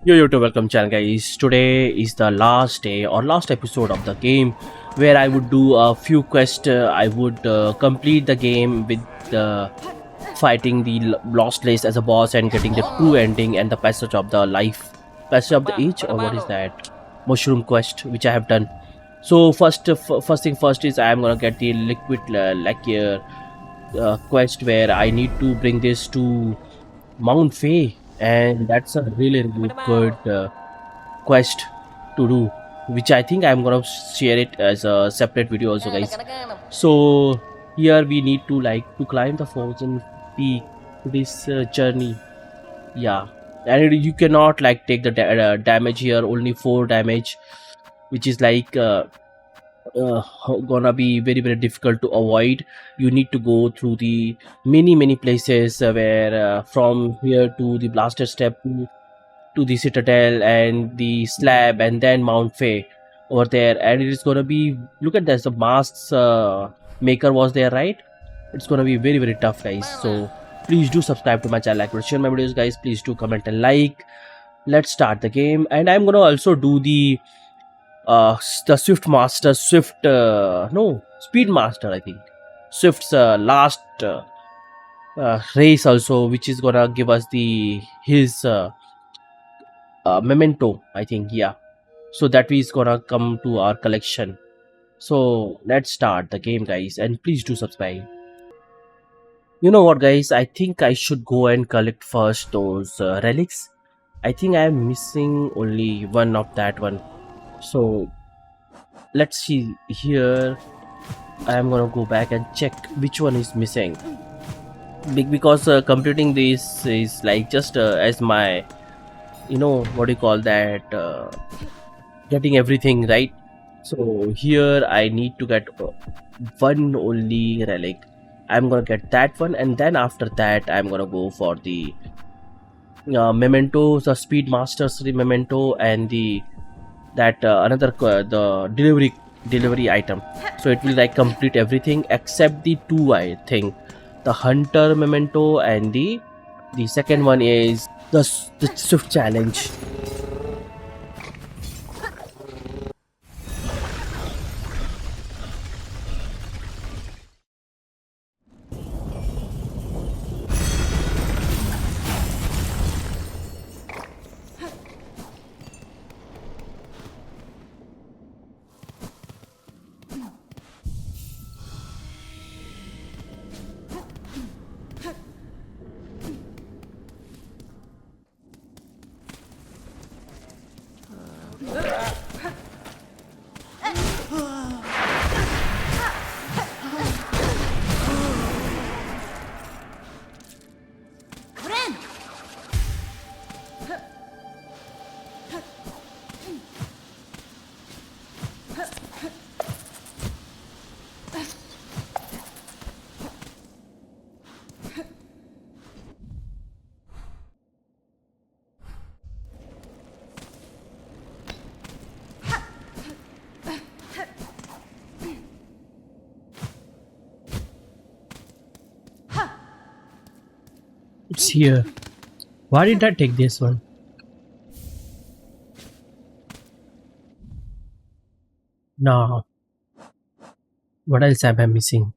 Yo to welcome channel guys. Today is the last day or last episode of the game where I would do a few quests. I would complete the game with fighting the lost list as a boss and getting the true ending and the passage of the passage of the age, or what is that mushroom quest which I have done. So first thing first is I am gonna get the liquid lacquer quest where I need to bring this to Mount Fay, and that's a really good quest to do, which I think I'm gonna share it as a separate video also, guys. So here we need to climb the frozen peak to this journey. Yeah, and you cannot take the damage here, only 4 damage, which is uh, gonna be very difficult to avoid. You need to go through the many places where from here to the blaster step to the citadel and the slab and then Mount Fay over there, and it is gonna be, look at this, the masks maker was there, right? It's gonna be very tough, guys. So please do subscribe to my channel, share my videos, guys. Please do comment and like. Let's start the game, and I'm gonna also do the Swift Master, no, Speed Master, I think. Swift's last race also, which is gonna give us the his Memento, I think, yeah. So that is gonna come to our collection. So let's start the game, guys, and please do subscribe. You know what, guys? I think I should go and collect first those relics. I think I am missing only one of that one. So let's see here. I am gonna go back and check which one is missing. Because completing this is like just as my, what do you call that, getting everything right. So here I need to get one only relic. I'm gonna get that one, and then after that I'm gonna go for the Memento, the Speed Masters Memento, and the that another the delivery item. So it will complete everything except the two, I think, the Hunter Memento, and the second one is the Swift Challenge. It's here. Why did I take this one? No. What else am I missing?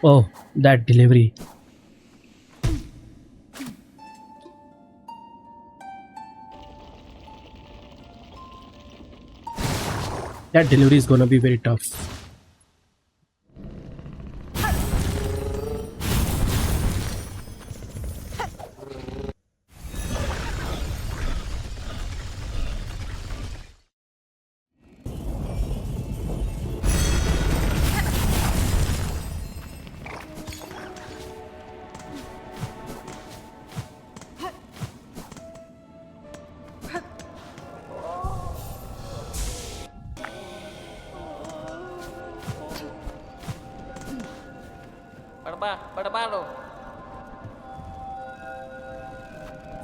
Oh, that delivery. That delivery is gonna be very tough.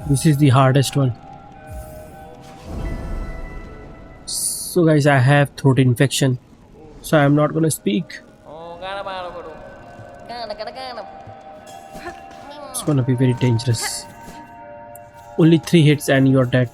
This is the hardest one. So guys, I have throat infection, so I'm not gonna speak. It's gonna be very dangerous. Only 3 hits and you're dead.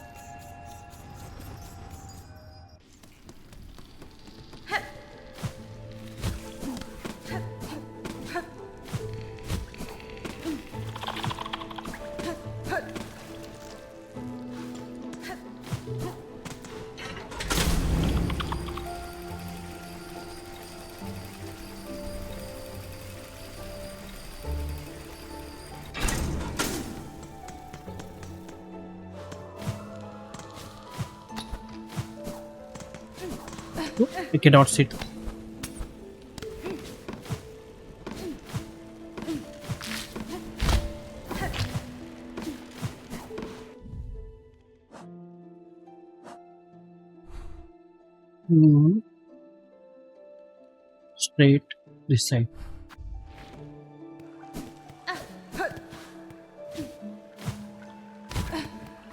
I cannot sit. Hmm. Straight this side.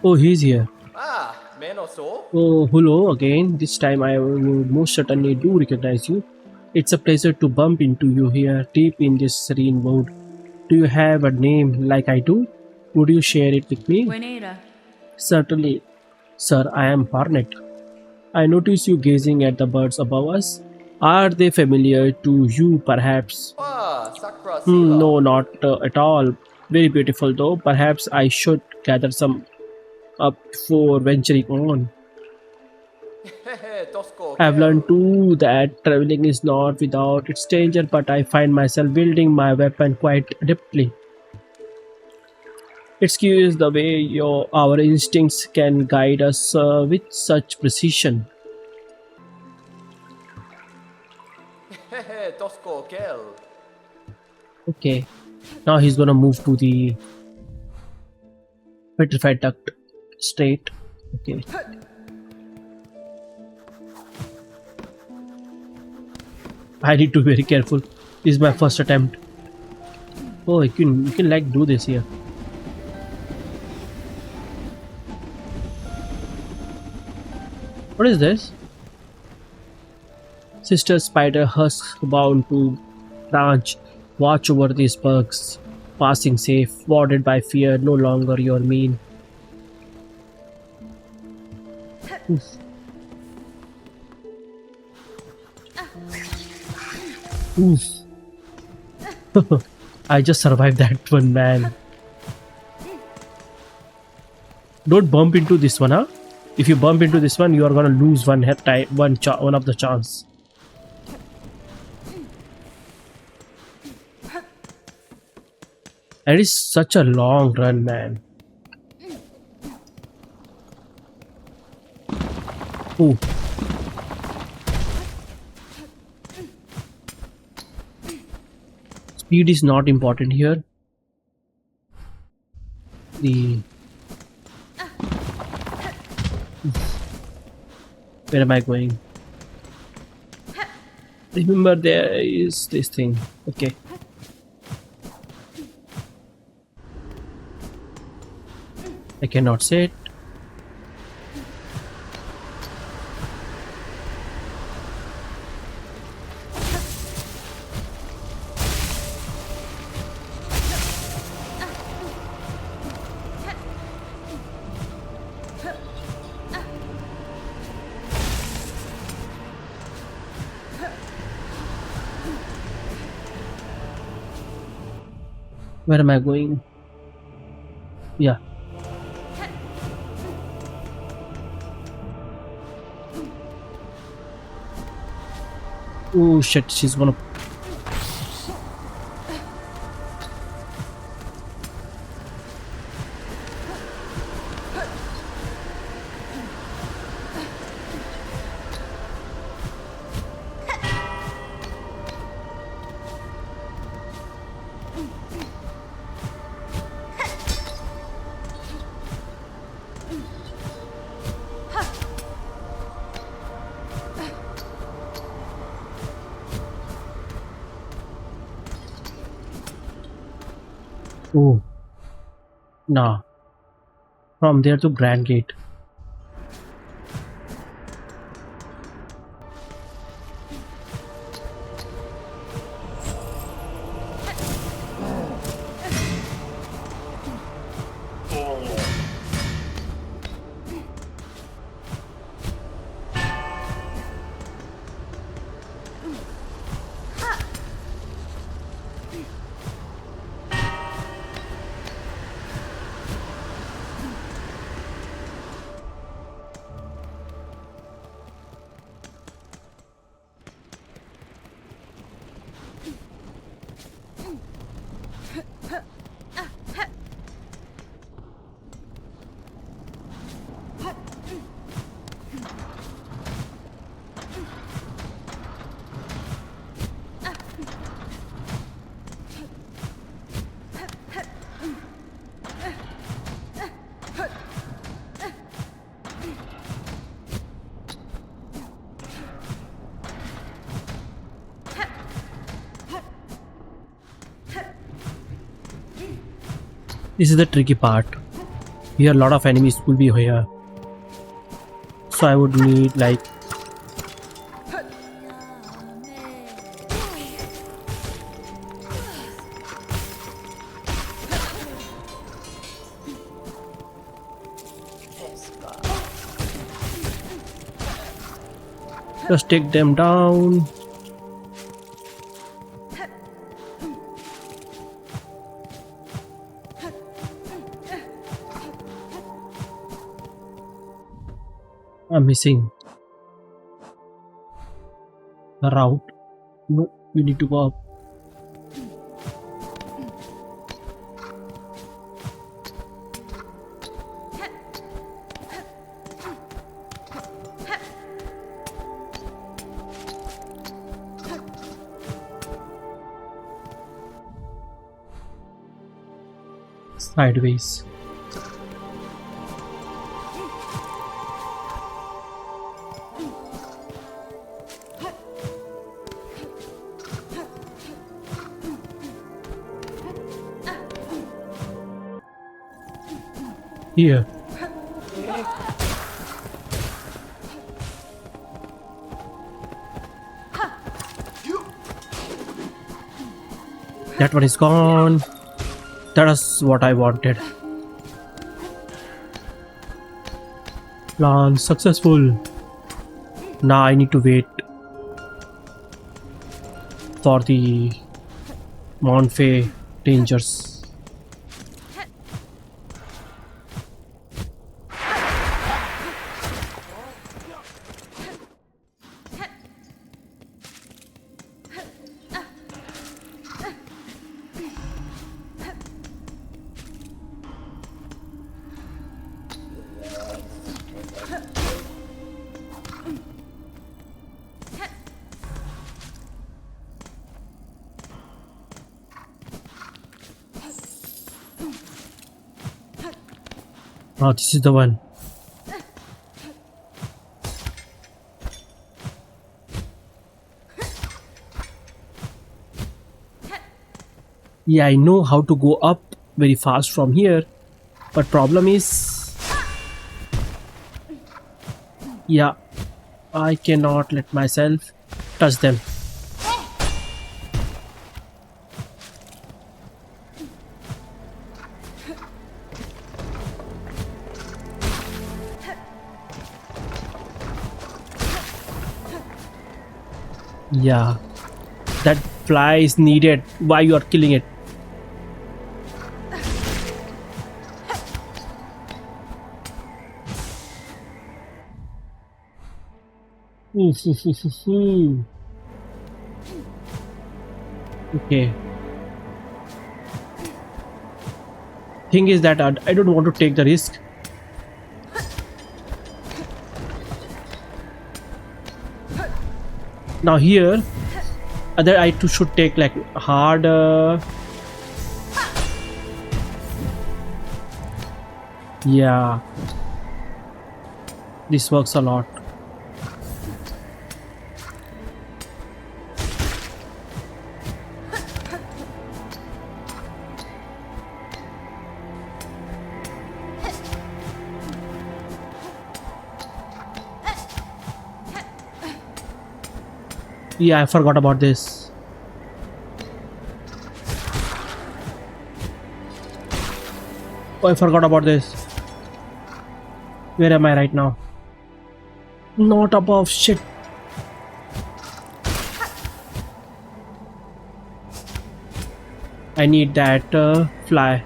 Oh, he's here. Ah, Menoso. Oh, hello again. This time I will most certainly do recognize you. It's a pleasure to bump into you here, deep in this serene world. Do you have a name like I do? Would you share it with me? Buenera. Certainly, sir. I am Hornet. I notice you gazing at the birds above us. Are they familiar to you, perhaps? Ah, Sakra No, Sila. not at all. Very beautiful, though. Perhaps I should gather some up before venturing on. Hehe, Tosco I've Kel. learned too that traveling is not without its danger, but I find myself wielding my weapon quite adeptly. It's curious the way our instincts can guide us with such precision. Hehe, Tosco Kel. Okay, now he's gonna move to the petrified duct straight. Okay, I need to be very careful. This is my first attempt. Oh, you can like do this here. What is this? Sister Spider husk bound to branch. Watch over these bugs. Passing safe, warded by fear, no longer your mean. Oof. Oof. I just survived that one, man. Don't bump into this one, huh? If you bump into this one, you are gonna lose one head time, one of the chance. And it's such a long run, man. Oh, speed is not important here. The Where am I going? Remember, there is this thing. Okay. I cannot say it. Where am I going? Yeah. Oh shit, she's gonna. Oh, nah. From there to Grand Gate. This is the tricky part. Here, a lot of enemies will be here. So I would need like just take them down. I'm missing the route. No, you need to go up. Sideways. Here. That one is gone. That is what I wanted. Plan successful. Now I need to wait for the Monfey dangers. Oh, this is the one. Yeah, I know how to go up very fast from here, but problem is, yeah, I cannot let myself touch them. Yeah, that fly is needed. Why you are killing it? Oof, oof, oof, oof, oof. Okay. Thing is that I don't want to take the risk. Now here, other I too should take like hard. Yeah, this works a lot. Yeah, I forgot about this. Oh, I forgot about this. Where am I right now? Not above. Shit. I need that fly.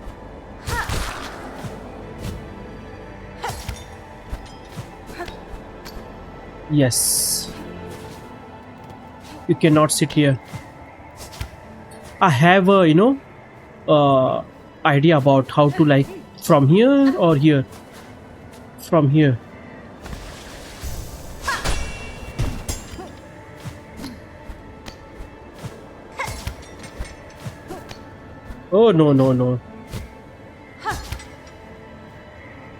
Yes. You cannot sit here. I have a idea about how to like from here or here. From here. Oh no no no.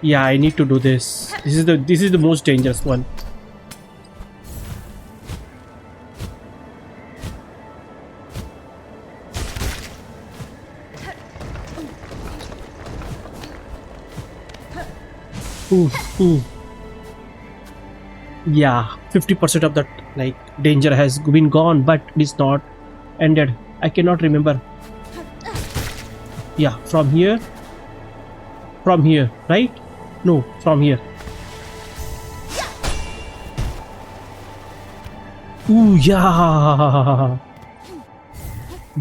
Yeah, I need to do this. This is the most dangerous one. Ooh, ooh. Yeah, 50% of that like danger has been gone, but it is not ended. I cannot remember. Yeah, from here, right? No, from here. Ooh, yeah.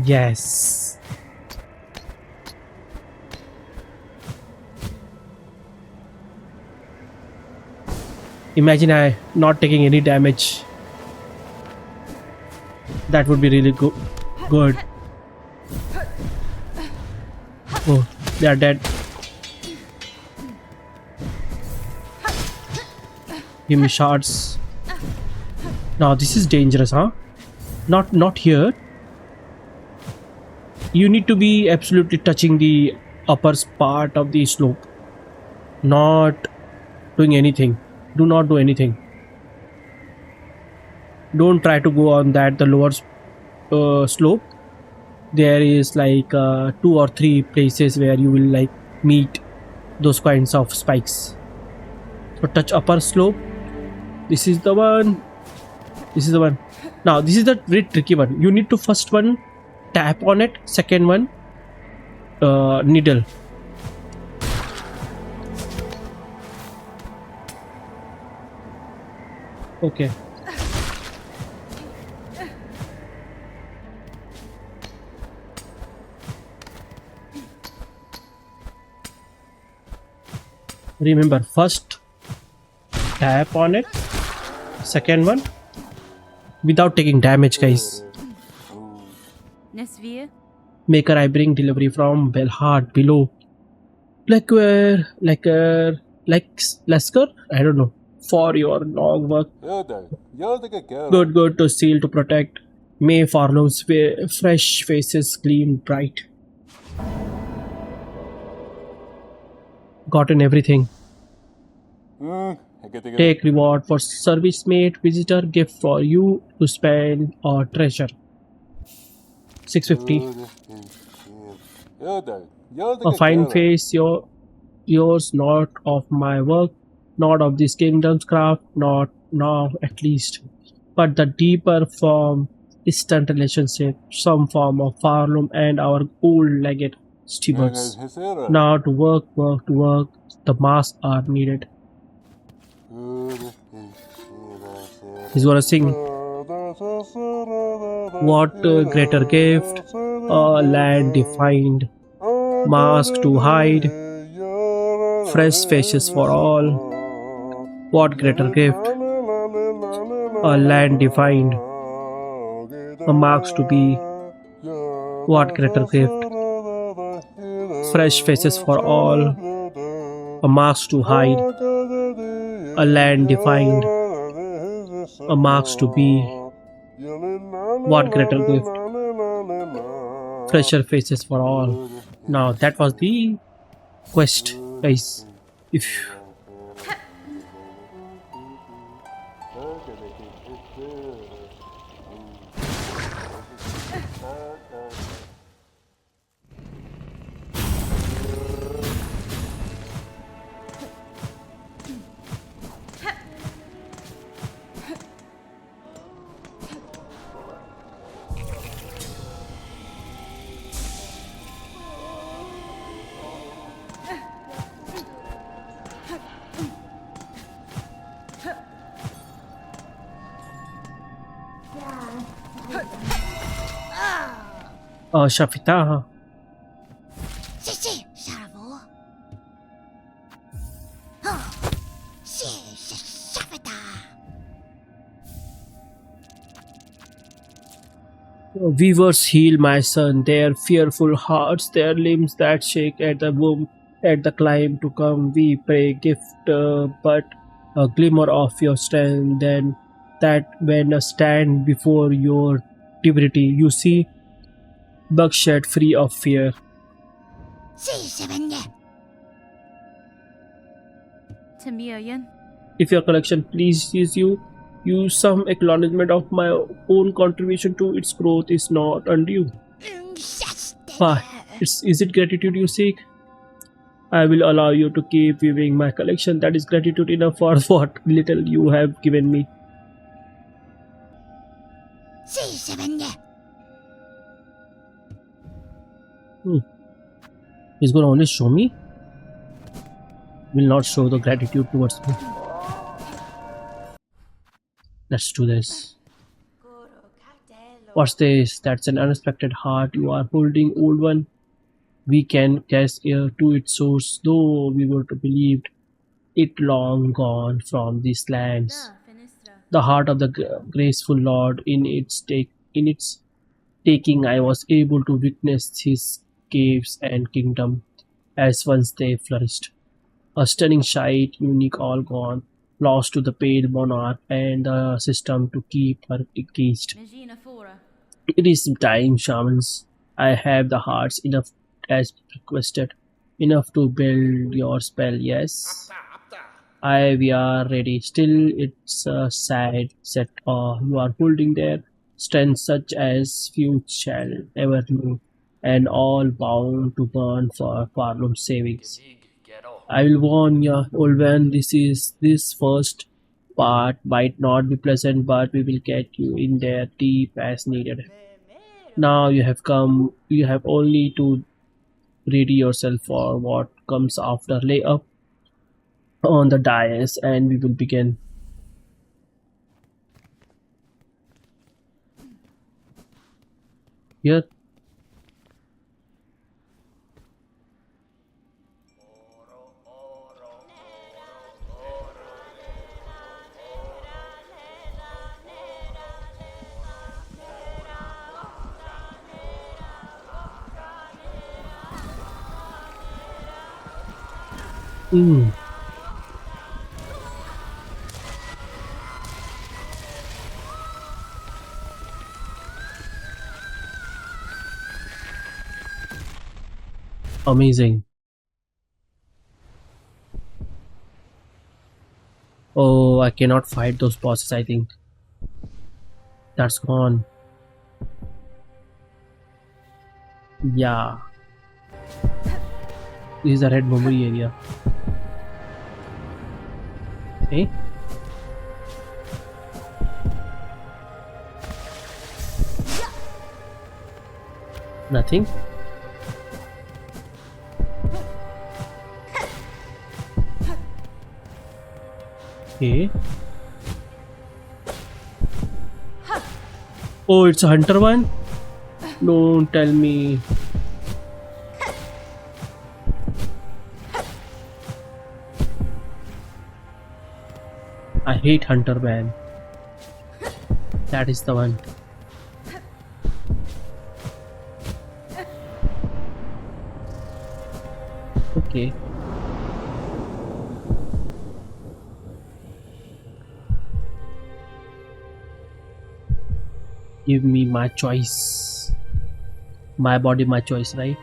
Yes. Imagine I not taking any damage. That would be really good. Oh, they are dead. Give me shots. Now this is dangerous, huh? Not here. You need to be absolutely touching the upper part of the slope. Not doing anything. Do not do anything. Don't try to go on the lower slope. There is like 2 or 3 places where you will like meet those kinds of spikes. So touch upper slope. This is the one. Now this is the very tricky one. You need to first one tap on it. Second one needle. Okay. Remember, first tap on it. Second one without taking damage, guys. Nesvir? Maker, I bring delivery from Belhard below. Lacquer, I don't know. For your long work. Good to seal to protect. May Farlow's fresh faces gleam bright. Gotten everything. Take reward for service mate, visitor, gift for you to spend or treasure. 650. A fine face, yours, not of my work, not of this kingdom's craft, not now at least, but the deeper form, distant relationship, some form of Farlum and our old legate stewards. Now to work, the masks are needed. He's gonna sing. What greater gift, a land defined, mask to hide, fresh faces for all. What greater gift, a land defined, a marks to be. What greater gift, fresh faces for all, a marks to hide, a land defined, a marks to be. What greater gift, fresher faces for all. Now that was the quest, guys. If Shafita, weavers heal my son, their fearful hearts, their limbs that shake at the womb, at the climb to come. We pray, gift but a glimmer of your strength, then that when I stand before your divinity, you see, buckshot free of fear. Tamirian? If your collection pleases you, use some acknowledgement of my own contribution to its growth is not undue. Why? Is it gratitude you seek? I will allow you to keep viewing my collection. That is gratitude enough for what little you have given me. Hmm. He's gonna only show me, will not show the gratitude towards me. Let's do this. What's this? That's an unexpected heart you are holding, old one. We can guess to its source, though we were to believe it long gone from these lands. The heart of the graceful lord in its taking, I was able to witness his caves and kingdom as once they flourished. A stunning sight, unique all gone, lost to the pale monarch and the system to keep her engaged. It is time, shamans. I have the hearts enough as requested, enough to build your spell, yes? We are ready. Still, it's a sad set you are holding there. Strength such as few shall ever know, and all bound to burn for Farnum savings. I will warn you, old man, this first part might not be pleasant, but we will get you in there deep as needed. Now you have only to ready yourself for what comes after. Lay up on the dais and we will begin. Here. Mm, amazing. Oh, I cannot fight those bosses, I think. That's gone. Yeah. This is the red memory area. Okay. Nothing. Okay. Oh, it's a hunter one? Don't tell me. I hate hunter man. That is the one. Okay. Give me my choice. My body, my choice, right?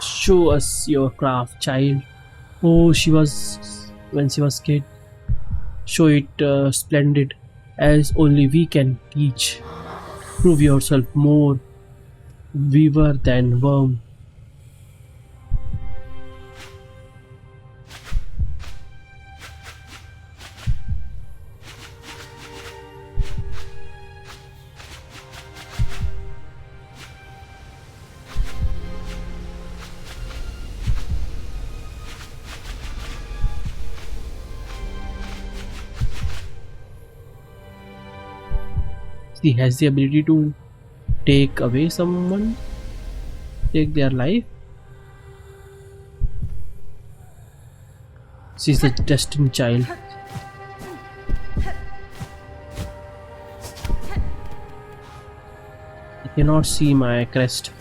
Show us your craft, child. Oh, she was when she was kid. Show it splendid as only we can teach. Prove yourself more weaver than worm. She has the ability to take away someone, take their life. She's the destined child. I cannot see my crest.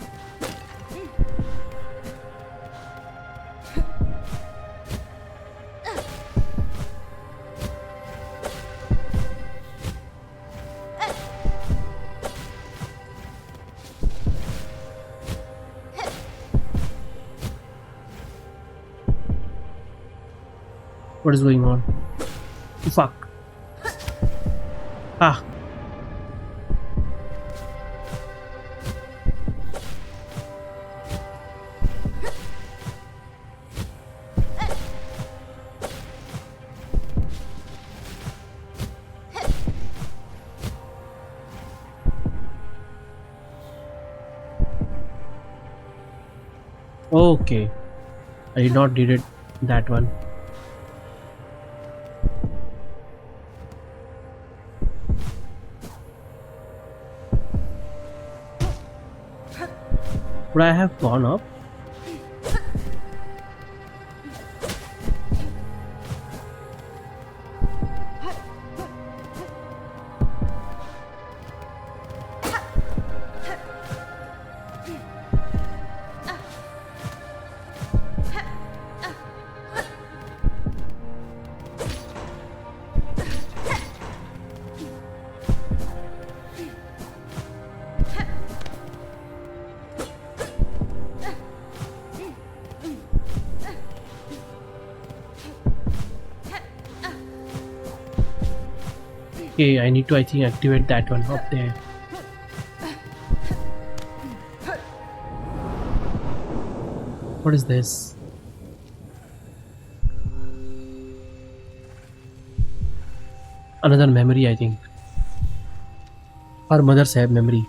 What is going on? Fuck. Ah. Okay, I did not did it that one. Would I have gone up? Okay, I need to, I think, activate that one up there. What is this? Another memory, I think. Our mothers have memory.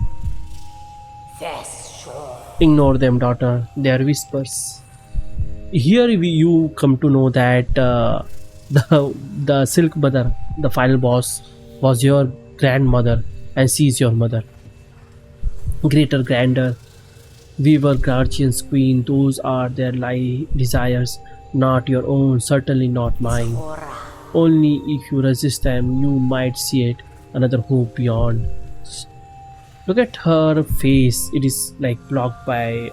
Ignore them, daughter. They are whispers. Here you come to know that the Silk Mother, the final boss, was your grandmother, and she is your mother. Greater, grander. We were guardians, queen. Those are their desires, not your own. Certainly not mine. Only if you resist them, you might see it. Another hope beyond. Look at her face. It is like blocked by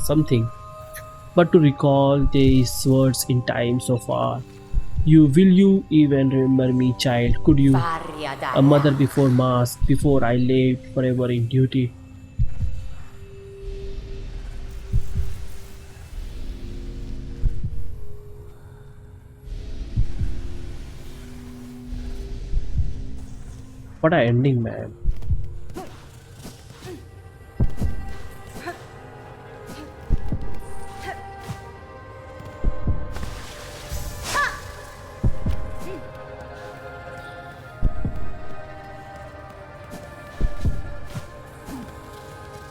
something. But to recall these words in time so far. Will you even remember me, child? Could you? A mother before mask, before I lived forever in duty. What a ending, man.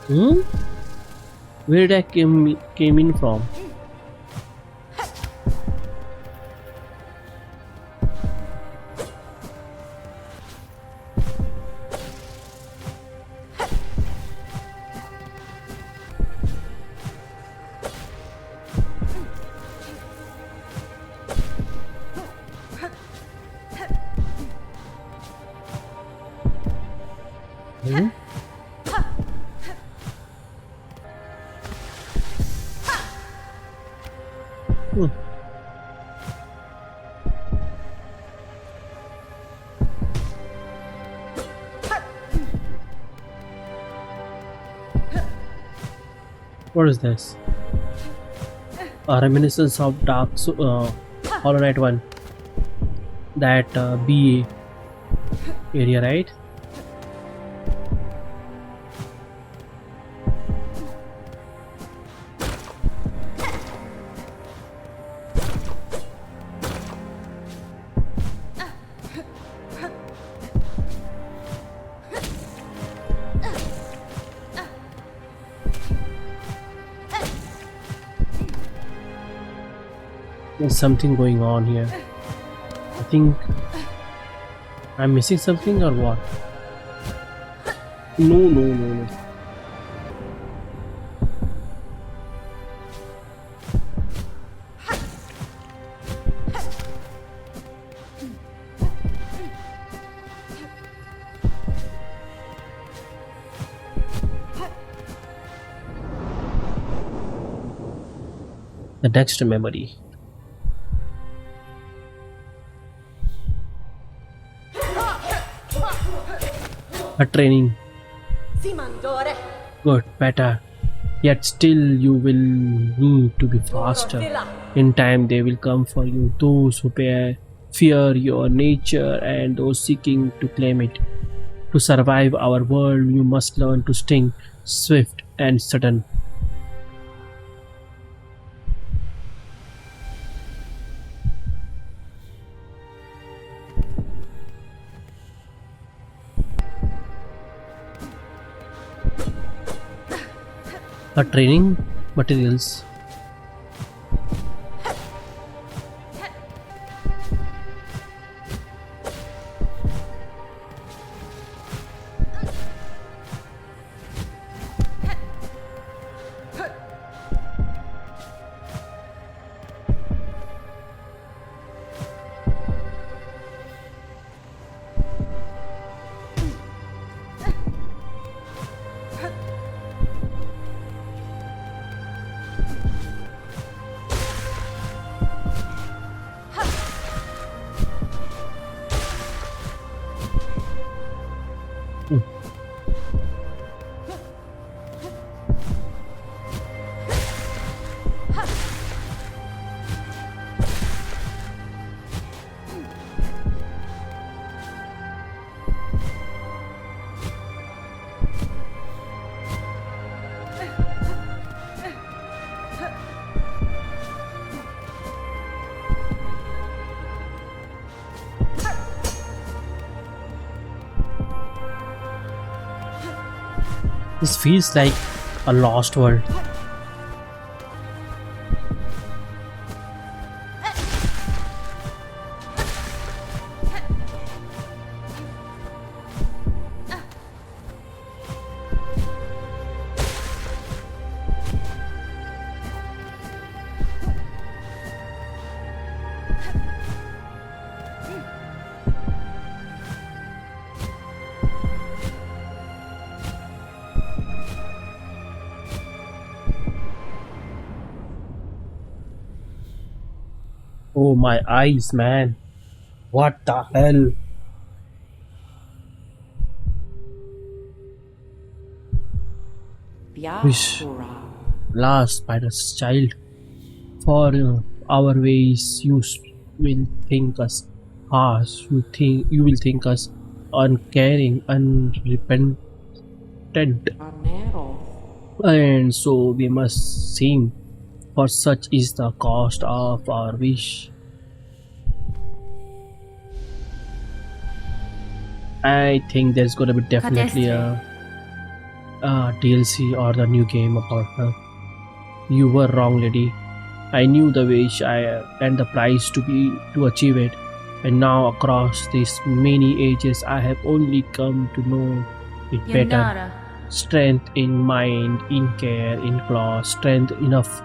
Hmm? Where did I came in from? Hmm? Hmm. What is this? A reminiscence of Hollow Knight 1. That BA area, right? There's something going on here. I think I'm missing something or what? No. The next memory. A training. Good, better. Yet still you will need to be faster. In time they will come for you. Those who fear your nature and those seeking to claim it. To survive our world, you must learn to sting, swift and sudden. A training materials. This feels like a lost world. Oh my eyes, man. What the hell? Wish last spider's child. For our ways will think us harsh. You will think us uncaring, unrepentant, and so we must seem. For such is the cost of our wish. I think there's gonna be definitely a DLC or the new game about her. You were wrong, lady. I knew the wish and the price to achieve it, and now across these many ages, I have only come to know it better. Yonara. Strength in mind, in care, in claw, strength enough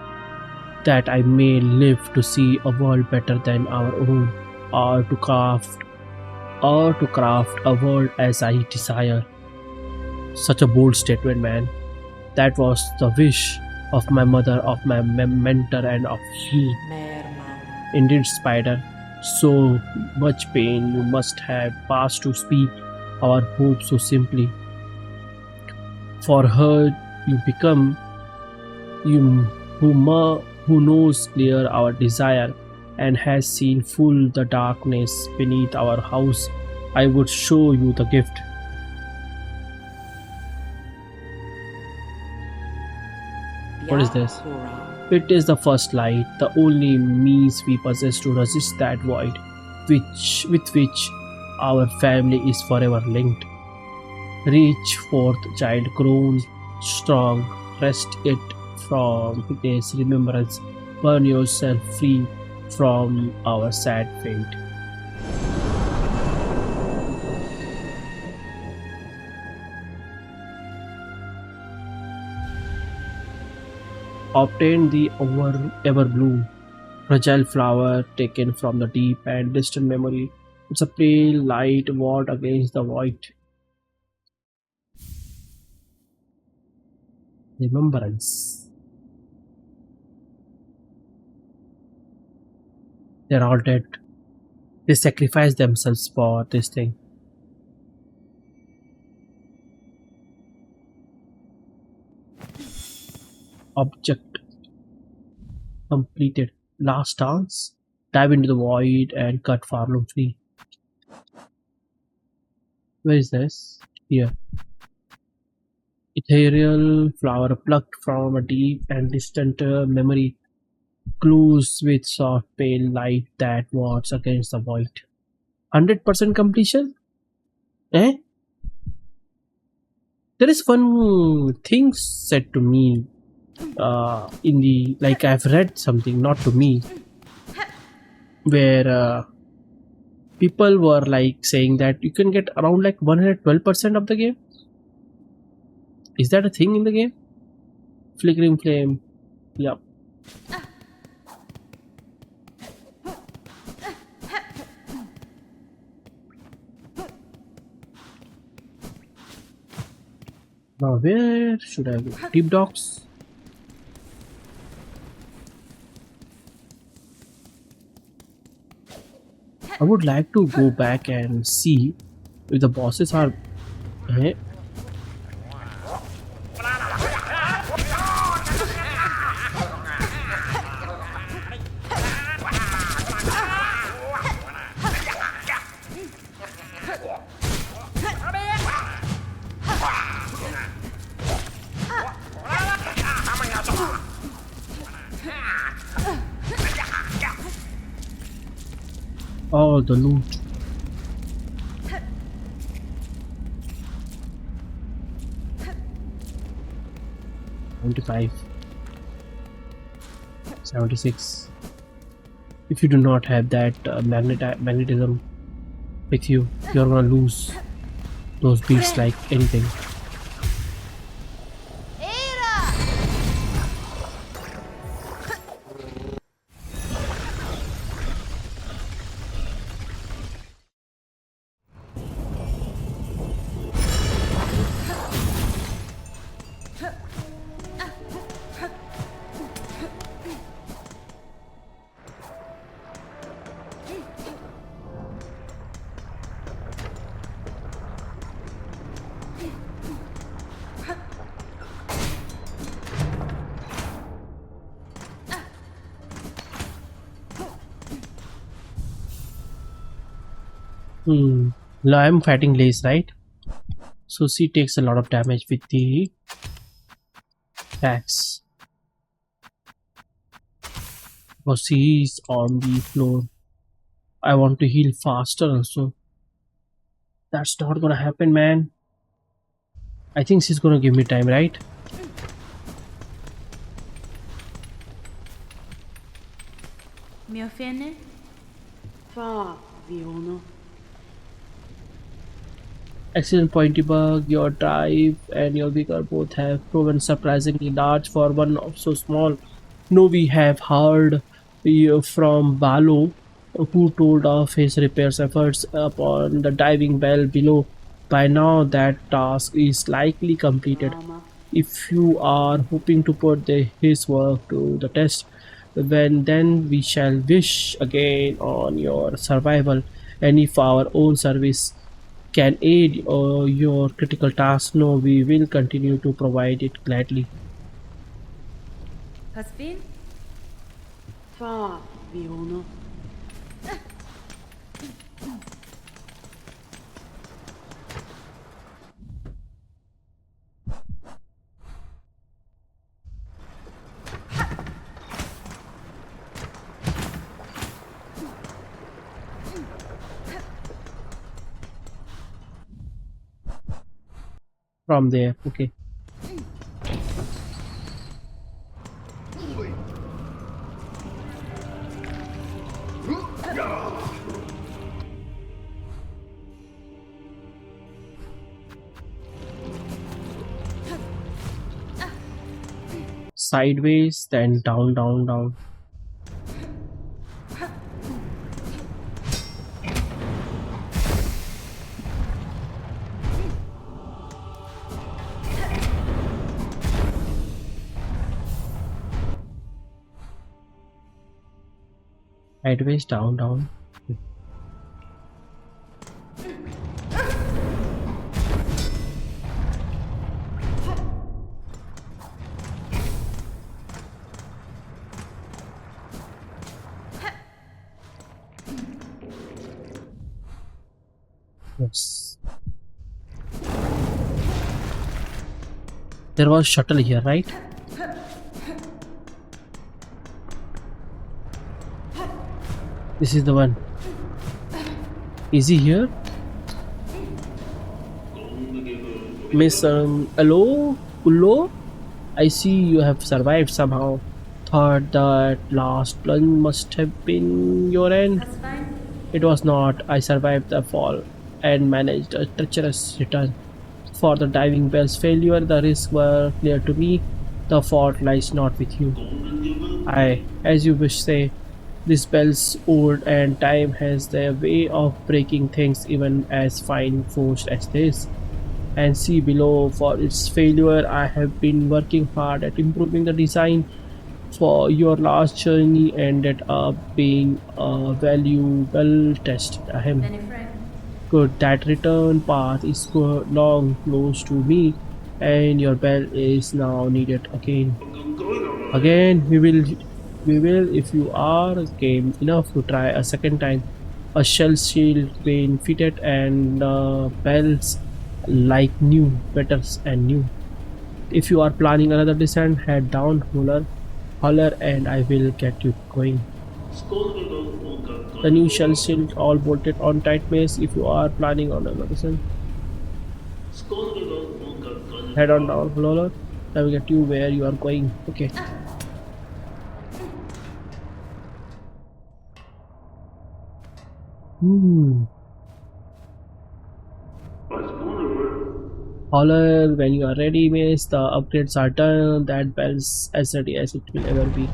that I may live to see a world better than our own, or to craft a world as I desire. Such a bold statement, man. That was the wish of my mother, of my mentor, and of you. Indeed, Spider, so much pain you must have passed to speak our hope so simply. For her, you become you who knows clear our desire and has seen full the darkness beneath our house. I would show you the gift. What is this? It is the first light, the only means we possess to resist that void, with which our family is forever linked. Reach forth, child, grown strong, wrest it from this remembrance, burn yourself free from our sad fate. Obtain the everbloom, fragile flower taken from the deep and distant memory. It's a pale light ward against the void. Remembrance. They're all dead. They sacrifice themselves for this thing. Object completed. Last dance. Dive into the void and cut Farnum free. Where is this? Here. Ethereal flower plucked from a deep and distant memory, glows with soft pale light that wards against the void. 100% completion? Eh? There is one thing said to me in the, like, I've read something, not to me, where people were like saying that you can get around like 112% of the game. Is that a thing in the game? Flickering flame. Yep. Now where should I go? Deep docks. I would like to go back and see if the bosses are. Eh? Oh, the loot. 75, 76. If you do not have that magnetism with you, you're gonna lose those beats like anything. Now I'm fighting Lace, right? So she takes a lot of damage with the axe. Because she is on the floor. I want to heal faster also. That's not gonna happen, man. I think she's gonna give me time, right? Mio fene? Fa Viono. Excellent point debug. Your drive and your vigor both have proven surprisingly large for one of so small. No, we have heard from Balo, who told of his repairs efforts upon the diving bell below. By now, that task is likely completed. Rama. If you are hoping to put his work to the test, then we shall wish again on your survival. And if our own service can aid your critical task, no, we will continue to provide it gladly. Hasbin? Fa Viono. From there, okay. Sideways, then down, down, down. Sideways, down, down. Yes. There was shuttle here, right? This is the one. Is he here? Miss hello? Ullo? I see you have survived somehow. Thought that last plunge must have been your end. Hasbin? It was not. I survived the fall and managed a treacherous return. For the diving bell's failure, the risks were clear to me. The fault lies not with you. I, as you wish say, this bell's old and time has their way of breaking things even as fine forged as this. And see below, for its failure, I have been working hard at improving the design for your last journey ended up being a valuable test. Ahem. Many friend? Good, that return path is long close to me, and your bell is now needed again. Again, we will, if you are game enough to try a second time. A shell shield been fitted and bells like new, better and new. If you are planning another descent, head down, holler, and I will get you going. The new shell shield all bolted on tight maze. If you are planning on another descent, head on down, holler. navigate you where you are going. Okay. Hmm. Holler, when you are ready, miss. The upgrades are done. That bell's as ready as it will ever be.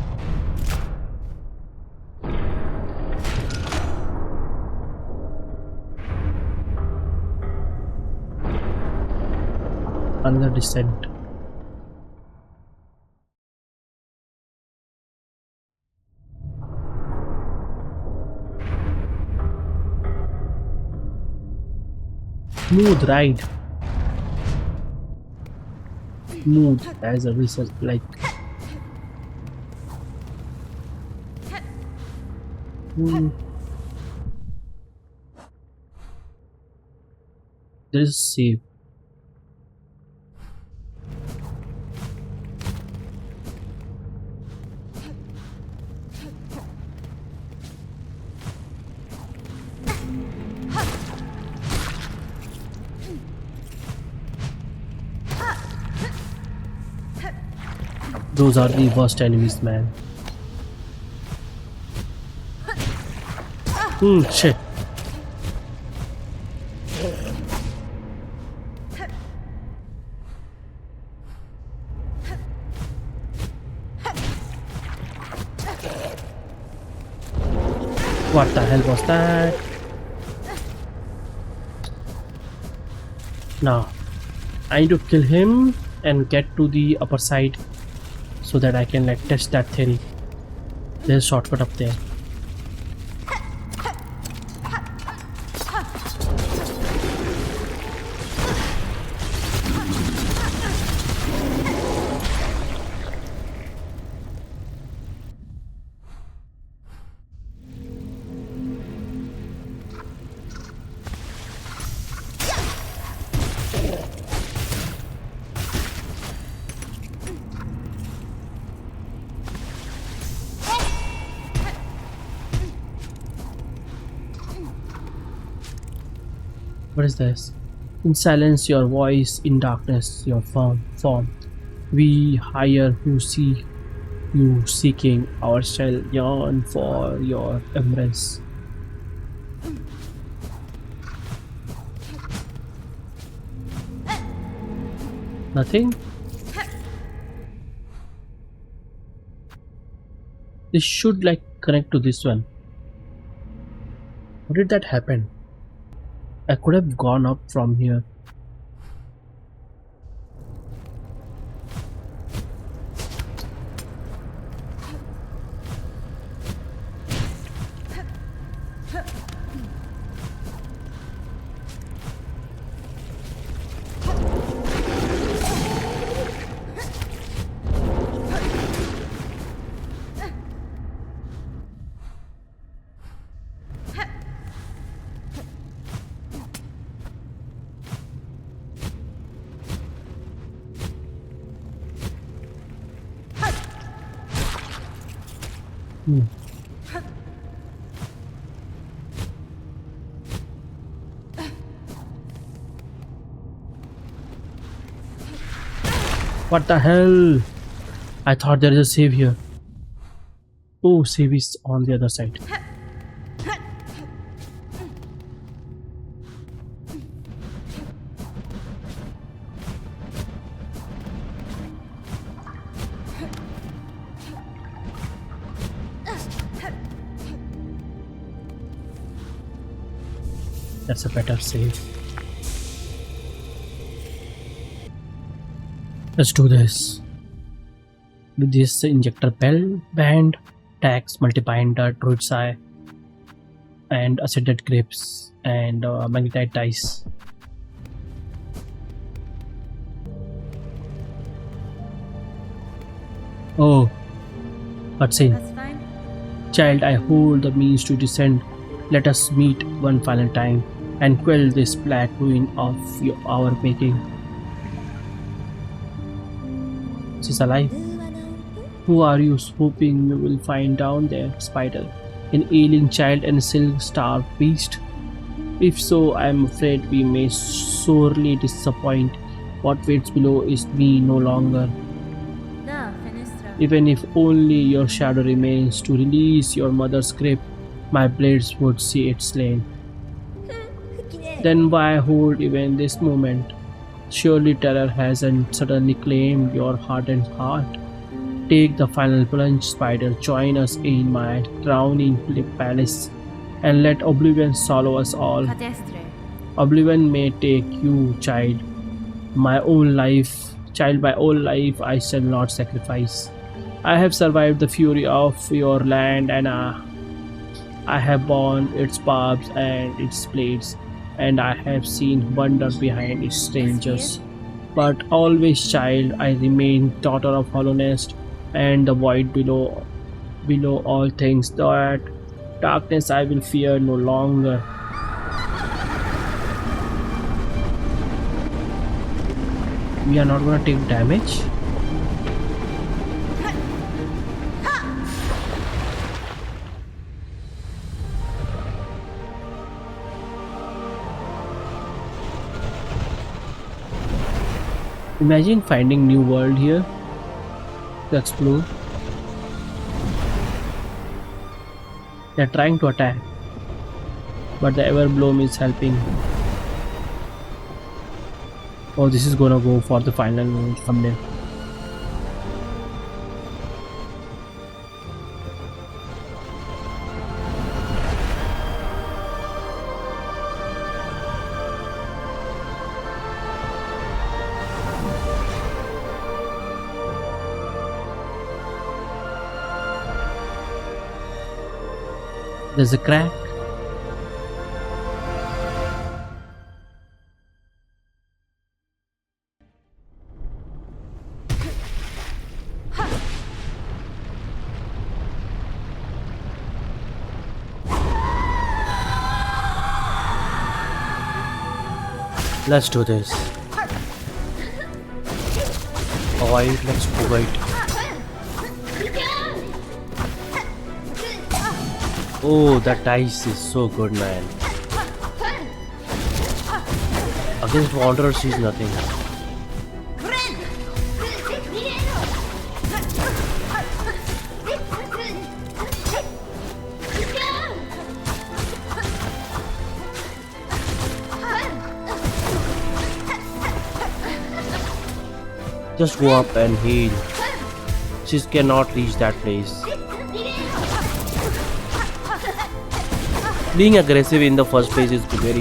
Another descent. Smooth ride. Smooth as a result, like. Hmm. There is save. Those are the worst enemies, man. Shit. What the hell was that? Now, I need to kill him and get to the upper side so that I can like test that theory. There's a shortcut up there. What is this? In silence, your voice, in darkness, your form. We hire who see you seeking, our shall yearn for your embrace. Nothing? This should like connect to this one. How did that happen? I could have gone up from here. What the hell? I thought there is a save here. Oh, save is on the other side. That's a better save. Let's do this. With this injector band, tax, multibinder, druid's eye, and accented grips, and magnetite dice. Oh, cutscene. That's fine. Child, I hold the means to descend. Let us meet one final time and quell this black ruin of our making. She's alive. Who are you hoping you will find down there, Spider? An ailing child and a silk-starved beast? If so, I am afraid we may sorely disappoint. What waits below is me no longer. Even if only your shadow remains to release your mother's grip, my blades would see it slain. Then why hold even this moment? Surely terror hasn't suddenly claimed your hardened heart. Take the final plunge, spider. Join us in my drowning palace, and let oblivion swallow us all. Cadestre. Oblivion may take you, child. My own life, I shall not sacrifice. I have survived the fury of your land, and I have borne its barbs and its blades, and I have seen wonder behind its strangers. But always, child, I remain daughter of hollowness and the void below all things. That darkness I will fear no longer. We are not gonna take damage. Imagine finding new world here to explore. They are trying to attack, but the Everbloom is helping. Oh, this is gonna go for the final thumbnail. There's a crack. Let's do this. Alright, let's go right. Oh, that dice is so good, man. Against Wanderer, she's nothing. Just go up and heal. She cannot reach that place. Being aggressive in the first phase is very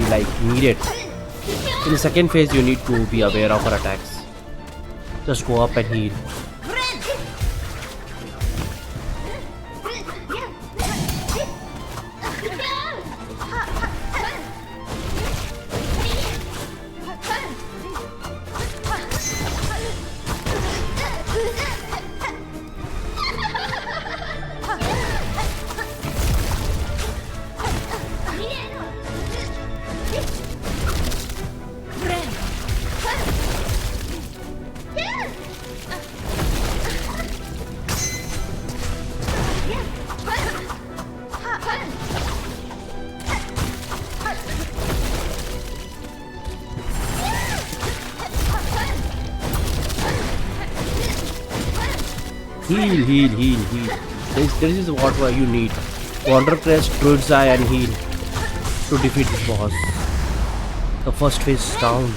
needed. In the second phase, you need to be aware of her attacks. Just go up and heal. Heal. This is what you need. Wander Crest, Druid's Eye and heal to defeat this boss. The first phase is down.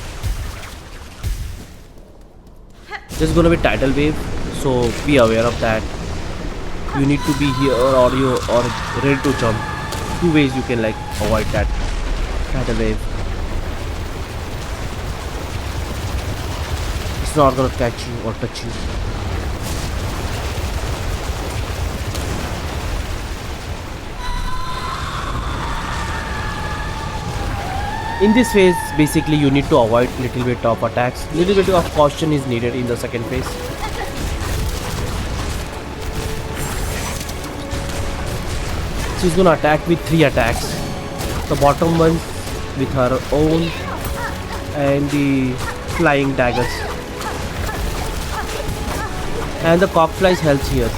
There's gonna be tidal wave, so be aware of that. You need to be here or ready to jump. Two ways you can avoid that tidal wave. It's not gonna catch you or touch you. In this phase, basically you need to avoid little bit of attacks. Little bit of caution is needed in the second phase. She's gonna attack with 3 attacks. The bottom one with her own and the flying daggers. And the cockflies helps here.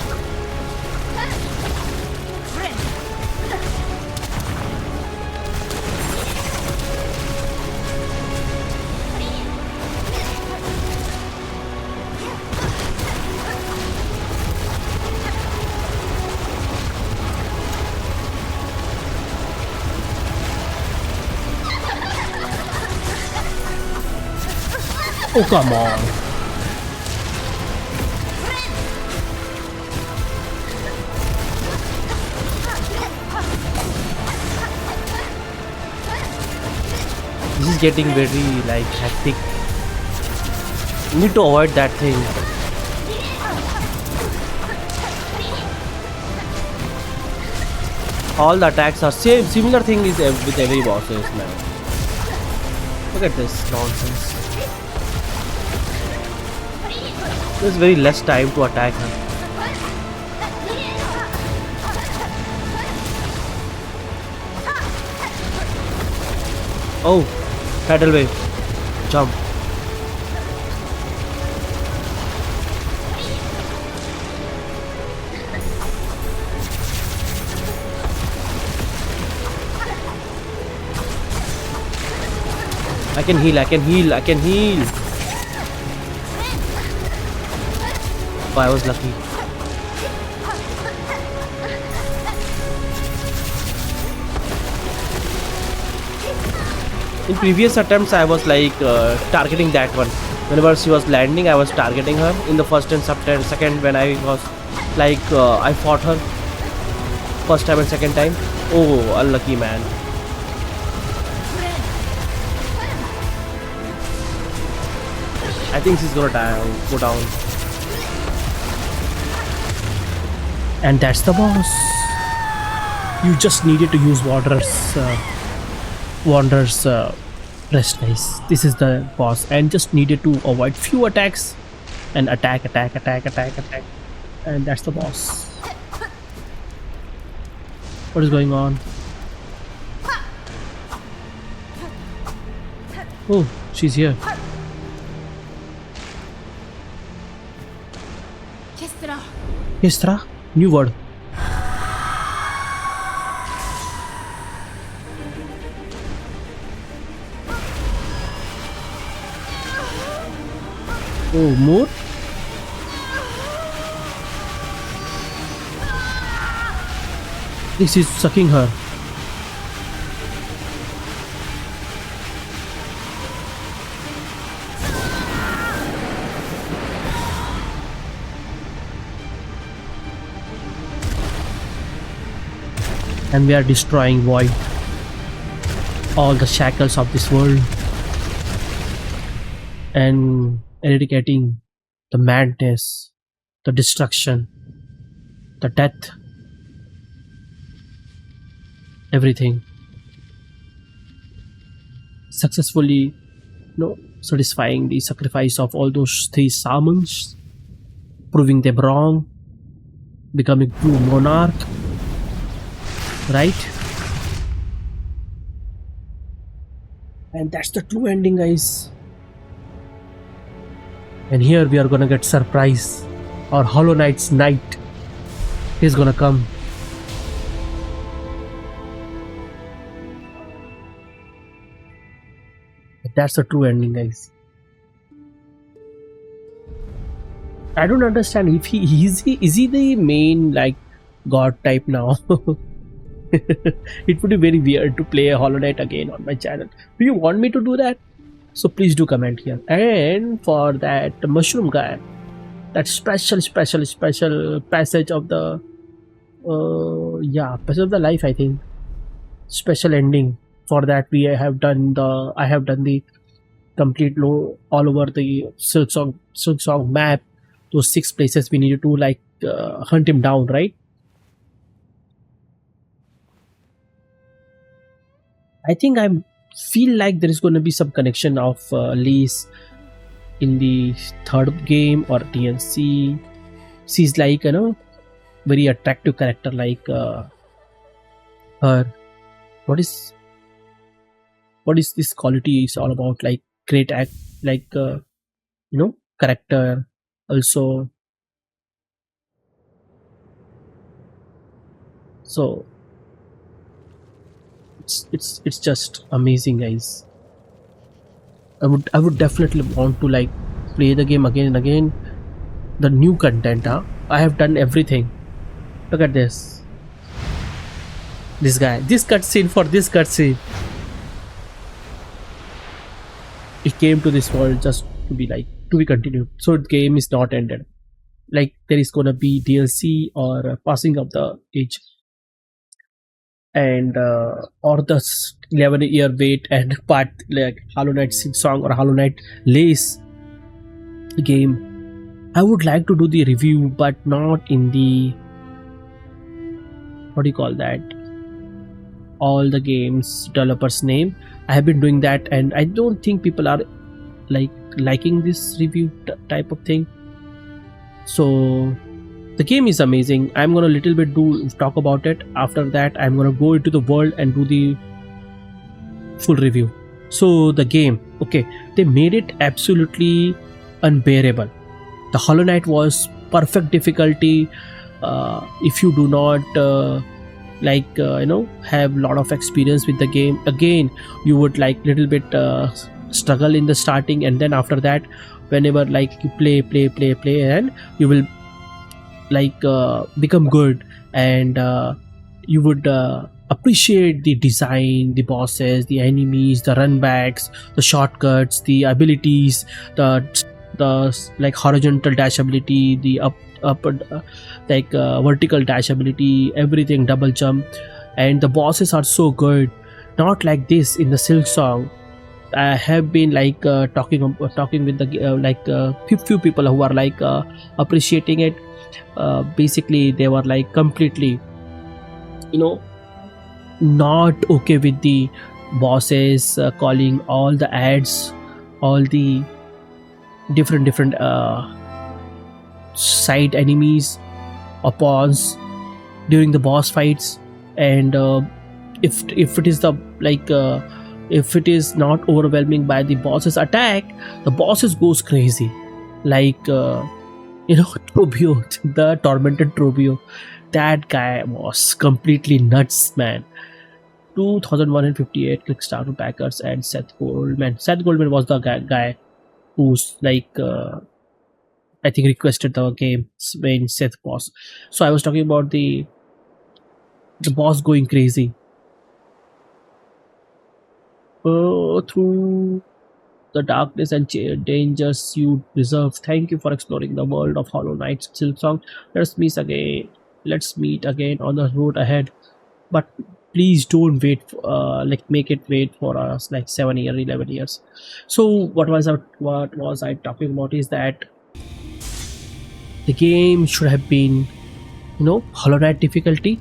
Oh, come on. This is getting very like hectic. Need to avoid that thing. All the attacks are same. Similar thing is with every bosses, man. Look at this nonsense. There's very less time to attack her. Oh, tidal wave. Jump. I can heal, I can heal, I can heal. Oh, I was lucky. In previous attempts, I was like targeting that one. Whenever she was landing, I was targeting her. In the first and second, when I was like, I fought her first time and second time. Oh, unlucky man. I think she's gonna go down. And that's the boss. You just needed to use Wanderer's rest, guys. This is the boss, and just needed to avoid few attacks and attack, and that's the boss. What is going on? Oh, she's here. Kestra, new word. Oh, more? This is sucking her. And we are destroying Void. All the shackles of this world. And eradicating the madness, the destruction, the death, everything. Successfully, satisfying the sacrifice of all those three shamans, proving them wrong, becoming true monarch, right? And that's the true ending, guys. And here we are gonna get surprise. Our Hollow Knight's knight is gonna come. That's the true ending, guys. I don't understand if is he the main like god type now. It would be very weird to play a Hollow Knight again on my channel. Do you want me to do that? So please do comment here. And for that mushroom guy, that special passage of the passage of the life, I think, special ending. For that I have done the complete all over the Silksong map. Those 6 places we needed to like hunt him down, right? I think I feel like there is going to be some connection of Lee's in the 3rd game or DLC. She's like, very attractive character like her. What is this quality is all about? Like great act, like character also. So it's just amazing, guys. I would definitely want to like play the game again and again. The new content, I have done everything. Look at this. This guy, this cutscene for this cutscene. It came to this world just to be continued. So the game is not ended. Like there is gonna be DLC or passing of the age, and or the 11-year wait and part like Hollow Knight Silksong or Hollow Knight Lace game. I would like to do the review, but not in the, what do you call that, all the games developers name. I have been doing that, and I don't think people are liking this review type of thing. So the game is amazing. I'm gonna little bit talk about it. After that, I'm gonna go into the world and do the full review. So the game, okay, they made it absolutely unbearable. The Hollow Knight was perfect difficulty. If you do not have a lot of experience with the game, again you would like little bit struggle in the starting, and then after that, whenever like you play, and you will become good, and you would appreciate the design, the bosses, the enemies, the runbacks, the shortcuts, the abilities, the like horizontal dash ability, the vertical dash ability, everything, double jump, and the bosses are so good. Not like this in the Silksong. I have been talking with the few people who are appreciating it. Basically they were like completely not okay with the bosses, calling all the ads, all the different side enemies or pawns during the boss fights, and if it is the if it is not overwhelming by the boss's attack, the bosses goes crazy, Trobio, the tormented Trobio. That guy was completely nuts, man. 2158 Kickstarter backers and Seth Goldman. Seth Goldman was the guy who's I think requested the game when Seth boss. So I was talking about the boss going crazy. Through the darkness and dangers you deserve. Thank you for exploring the world of Hollow Knight Silksong. Let's meet again on the road ahead. But please don't wait. Make it wait for us 7 years, 11 years. So what was I talking about is that the game should have been Hollow Knight difficulty,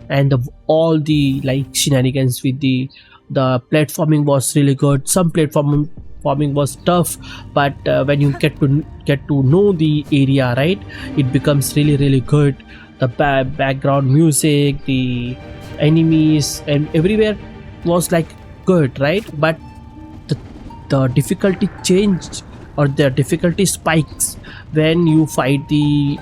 and all the shenanigans with the platforming was really good. Some platforming was tough, but when you get to know the area, right, it becomes really good. The background music, the enemies, and everywhere was good, right? But the difficulty changed, or the difficulty spikes when you fight the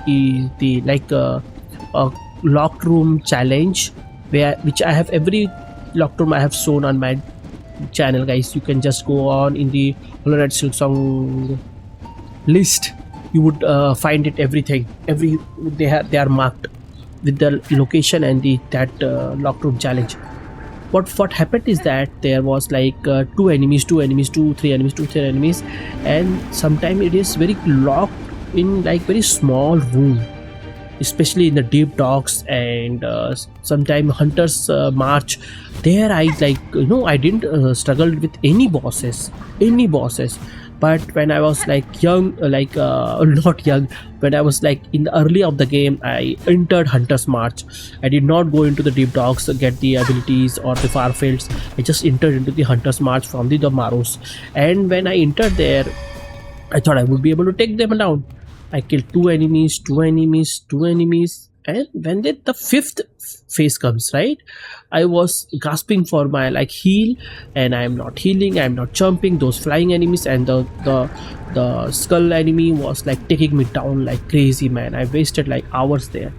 locked room challenge, which I have every locked room I have shown on my channel, guys. You can just go on in the Hollow Knight Silksong list. You would find it everything. They are marked with the location and that locked room challenge. What happened is that there was 2 enemies, 3 enemies, and sometimes it is very locked in very small room, especially in the deep docks, and sometimes hunters march there. I didn't struggle with any bosses, but when I was young, not young, when I was in the early of the game, I entered Hunter's March. I did not go into the deep docks to get the abilities or the far fields. I just entered into the Hunter's March from the Maros, and when I entered there, I thought I would be able to take them down. I killed 2 enemies, and when the 5th phase comes, right, I was gasping for my heal, and I am not healing, I am not jumping. Those flying enemies and the skull enemy was taking me down like crazy, man. I wasted hours there,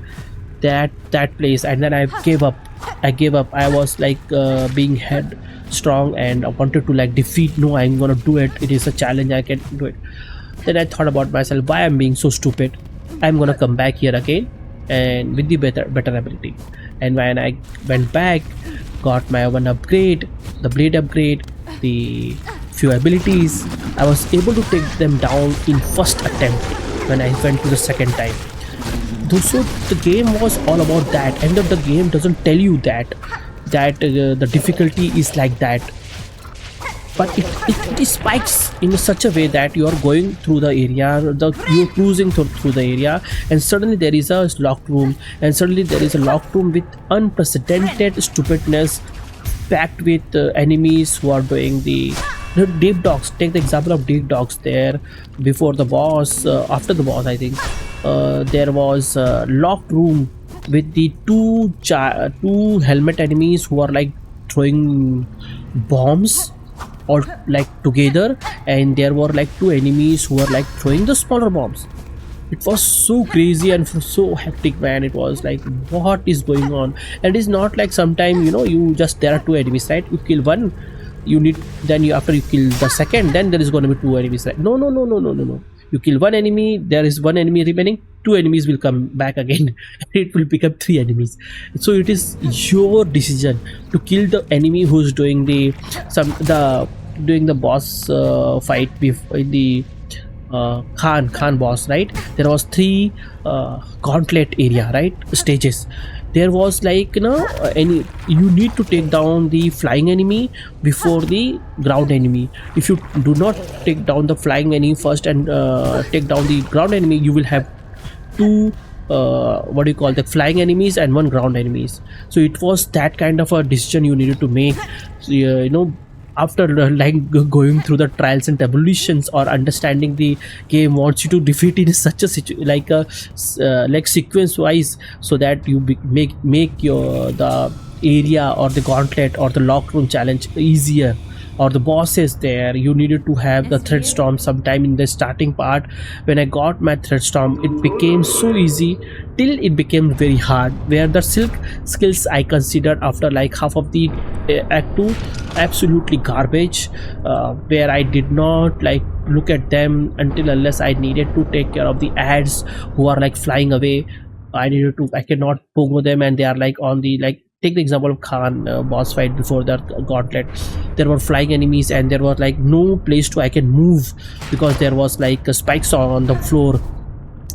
that place, and then I gave up. I was being headstrong, and I wanted to defeat. No, I'm gonna do it. It is a challenge, I can do it. Then I thought about myself, why I'm being so stupid. I'm gonna come back here again, and with the better ability. And when I went back, got my one upgrade, the blade upgrade, the few abilities, I was able to take them down in first attempt when I went to the second time. So the game was all about that. End of the game doesn't tell you that the difficulty is like that, but it spikes in such a way that you are going through the area, you're cruising through the area, and suddenly there is a locked room, and suddenly there is a locked room with unprecedented stupidness, packed with enemies who are doing the deep dogs. Take the example of deep dogs. There before the boss, after the boss, I think there was a locked room with the two helmet enemies who are like throwing bombs or like together, and there were like two enemies who were like throwing the smaller bombs. It was so crazy and so hectic, man. It was like, what is going on? And it's not like sometime, you just, there are two enemies, right? You kill one, you need, then you, after you kill the second, then there is going to be two enemies, right? No, no, no, no, no, no, no. You kill one enemy, there is one enemy remaining, two enemies will come back again. It will become three enemies. So it is your decision to kill the enemy who's doing the boss fight in the Khan boss, right? There was three gauntlet area, right? Stages. There was like, you need to take down the flying enemy before the ground enemy. If you do not take down the flying enemy first and take down the ground enemy, you will have two what do you call, the flying enemies and one ground enemies. So it was that kind of a decision you needed to make. So, after like going through the trials and tribulations, or understanding the game wants you to defeat in such a like sequence wise, so that you make your the area or the gauntlet or the lock room challenge easier, or the bosses there, you needed to have the thread storm. Sometime in the starting part, when I got my thread storm, it became so easy till it became very hard, where the silk skills I considered after like half of the act 2 absolutely garbage, where I did not like look at them until unless I needed to take care of the ads who are like flying away. I cannot pogo them, and they are like on the, like, take the example of Khan boss fight before that gauntlet. There were flying enemies, and there was like no place to I can move, because there was like spikes on the floor,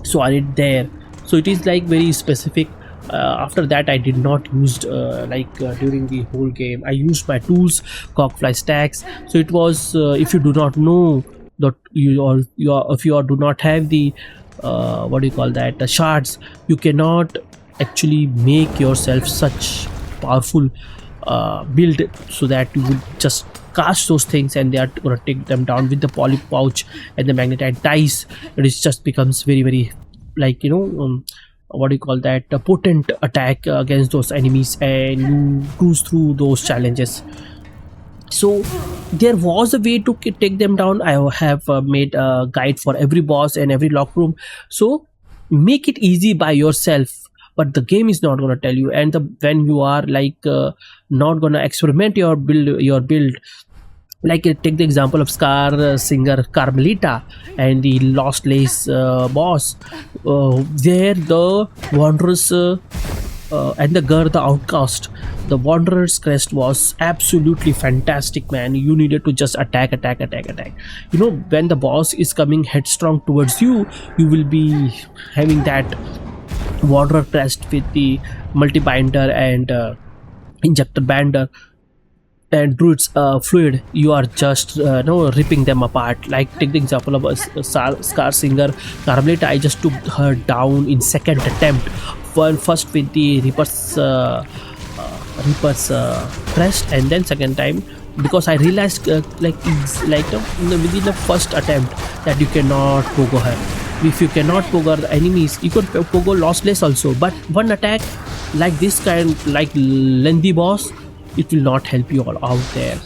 so I did there. So it is like very specific. After that, I did not used during the whole game I used my tools, cockfly stacks. So it was, if you do not know that if you do not have the what do you call that, the shards, you cannot actually make yourself such powerful build, so that you would just cast those things and they are gonna take them down with the poly pouch and the magnetite dice. It is just becomes very, very like, what do you call that, a potent attack against those enemies, and you cruise through those challenges. So there was a way to take them down. I have made a guide for every boss and every lock room, so make it easy by yourself, but the game is not going to tell you. And when you are like not going to experiment your build, like take the example of Scar singer Carmelita and the Lost Lace boss, there the Wanderers and the girl, the outcast, the Wanderer's crest was absolutely fantastic, man. You needed to just attack. When the boss is coming headstrong towards you, you will be having that Wanderer crest with the multi-binder and injector bander and druid's fluid. You are just ripping them apart. Like take the example of a Scar singer Carmelita. I just took her down in second attempt. First with the Reaper's crest, and then second time, because I realized within the first attempt that you cannot pogo her. If you cannot pogo the enemies, you could pogo Lostless also, but one attack like this kind, like lengthy boss, it will not help you all out there.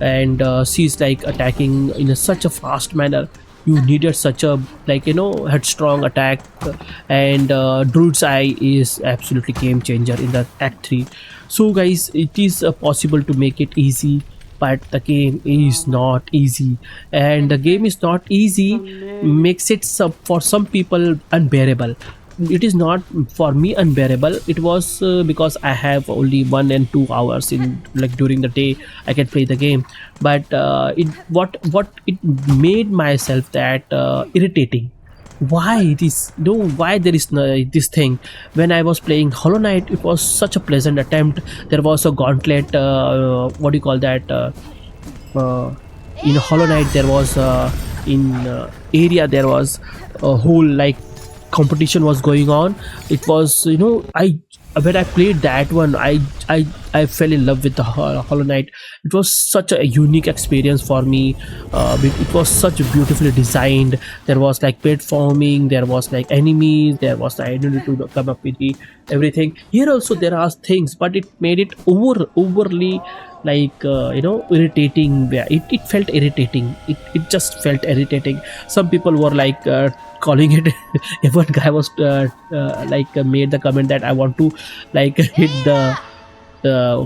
And she's like attacking in such a fast manner. You needed such a headstrong attack, and Druid's Eye is absolutely game changer in the act 3. So guys, it is possible to make it easy, but the game is not easy, and the game is not easy makes it for some people unbearable. it is not for me unbearable. It was because I have only 1 and 2 hours in, like, during the day I can play the game. But it what it made myself that irritating. Why it is no why there is no, this thing. When I was playing Hollow Knight, it was such a pleasant attempt. There was a gauntlet, what do you call that, uh, in Hollow Knight there was in area there was a whole, like, competition was going on. It was, I when I played that one, I fell in love with the Hollow Knight. It was such a unique experience for me. It was such beautifully designed. There was like platforming, there was like enemies, there was the identity to come up with the everything. Here also there are things, but it made it overly, like, irritating. It felt irritating. It just felt irritating. Some people were like calling it one guy was made the comment that I want to, like, hit the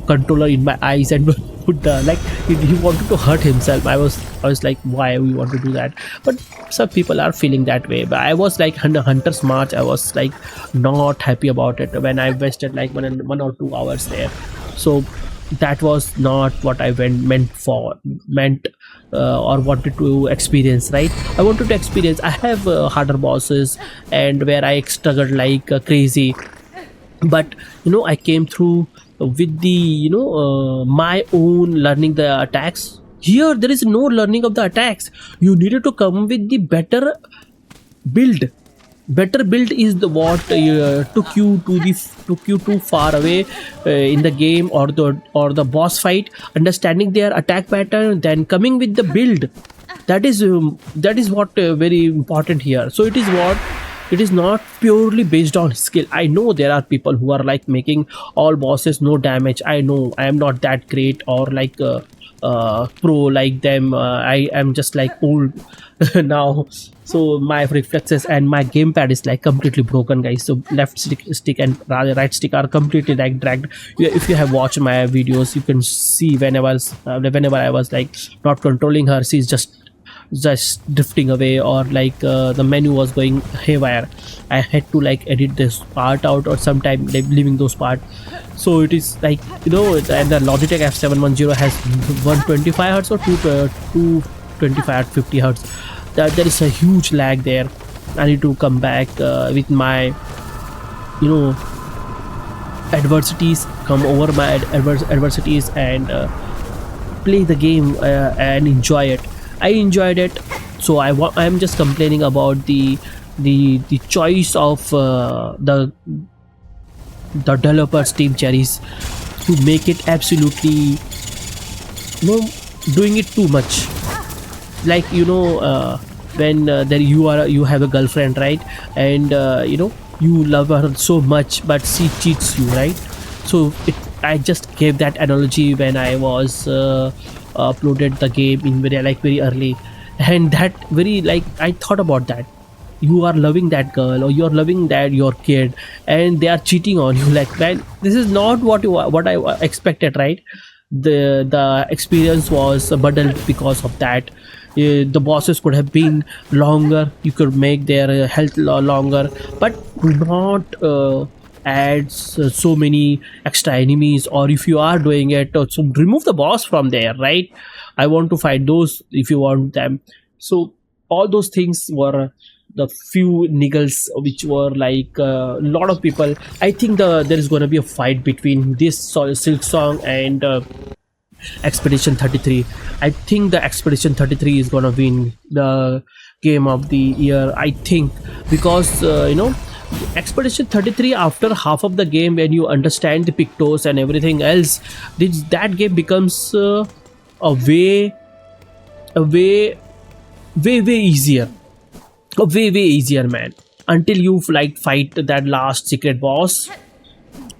controller in my eyes and put the, like, he wanted to hurt himself. I was like, why we want to do that? But some people are feeling that way. But I was like, Hunter's March, I was like not happy about it when I wasted like 1 or 2 hours there. So that was not what I meant or wanted to experience, right? I wanted to experience. I have harder bosses and where I struggled like crazy, but I came through with the my own learning the attacks. Here there is no learning of the attacks. You needed to come with the build better build is the what took you too far away in the game or the boss fight, understanding their attack pattern, then coming with the build. That is what very important here. So it is not purely based on skill. I know there are people who are like making all bosses no damage. I know I am not that great or like pro like them. I am just like old now, so my reflexes and my gamepad is like completely broken, guys. So left stick and rather right stick are completely like dragged. If you have watched my videos, you can see whenever I was like not controlling her, she's just drifting away, or like the menu was going haywire. I had to like edit this part out or sometime like leaving those part. So it is like, and the Logitech F710 has 125 hertz or 225 at 50 hertz. That there is a huge lag there. I need to come back with my adversities, come over my adversities and play the game and enjoy it. I enjoyed it. So I'm just complaining about the choice of the developers Team Cherries to make it absolutely doing it too much. Like when there you have a girlfriend, right? And you love her so much, but she cheats you, right? So I just gave that analogy when I was uploaded the game in very early, and that very, like, I thought about that. You are loving that girl or you're loving that your kid, and they are cheating on you. Like, man, this is not what I expected, right? The experience was muddled because of that. The bosses could have been longer. You could make their health longer, but do not add so many extra enemies. Or if you are doing it, so remove the boss from there, right? I want to fight those if you want them. So all those things were the few niggles which were like a lot of people. I think there is going to be a fight between this Silksong and Expedition 33. I think the Expedition 33 is gonna win the game of the year, I think, because Expedition 33, after half of the game, when you understand the Pictos and everything else, that game becomes a way easier, way easier, man, until you like fight that last secret boss.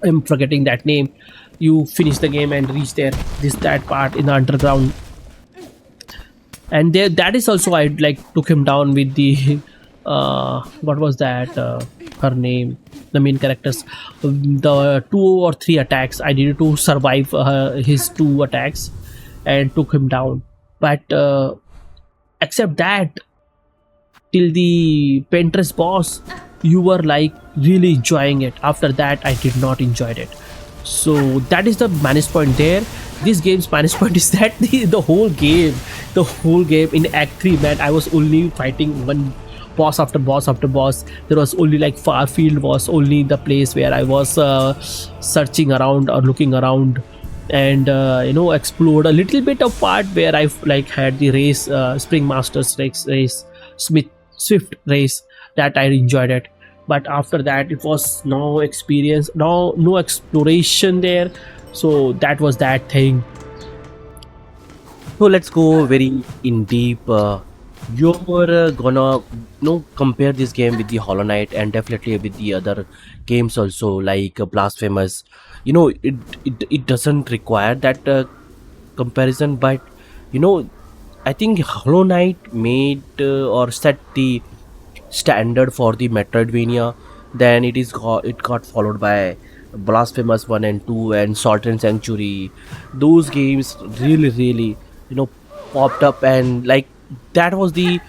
I'm forgetting that name. You finish the game and reach that part in the underground, and there, that is also, I like took him down with the what was that, her name, the main characters, the 2 or 3 attacks. I needed to survive his 2 attacks and took him down. But except that, till the Pentress boss, you were like really enjoying it. After that, I did not enjoy it. So that is the minus point there. This game's minus point is that the whole game in Act 3, man, I was only fighting one boss after boss after boss. There was only like Farfield was only the place where I was searching around or looking around, and explored a little bit of part where I like had the race, Springmaster's race, Smith Swift race, that I enjoyed it. But after that, it was no experience, no exploration there. So that was that thing. So let's go very in deep. You're gonna compare this game with the Hollow Knight and definitely with the other games also, like Blasphemous. It doesn't require that comparison, but you know I think Hollow Knight made or set the standard for the Metroidvania. Then it got followed by Blasphemous 1 and 2 and Salt and Sanctuary. Those games really you know popped up, and like that was the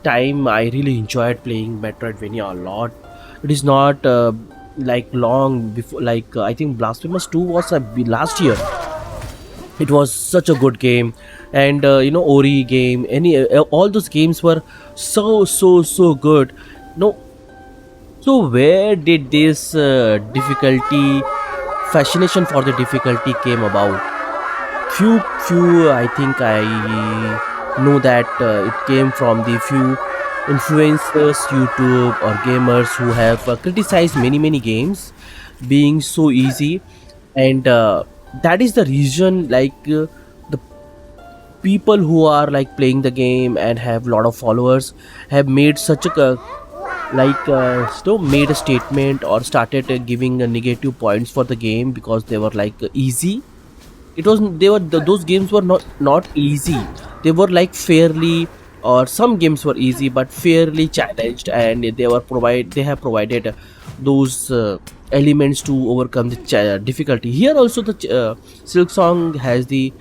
time I really enjoyed playing Metroidvania a lot. It is not like long before, like I think Blasphemous 2 was last year. It was such a good game. And Ori game, any all those games were so good. No, so where did this difficulty fascination for the difficulty came about? Few I think I know that it came from the few influencers, YouTube or gamers who have criticized many games being so easy. And that is the reason, like the people who are like playing the game and have a lot of followers have made such a made a statement or started giving negative points for the game because they were like easy. It was they were those games were not easy. They were like fairly, or some games were easy but fairly challenged, and they have provided those elements to overcome the difficulty. Here also the Silksong has the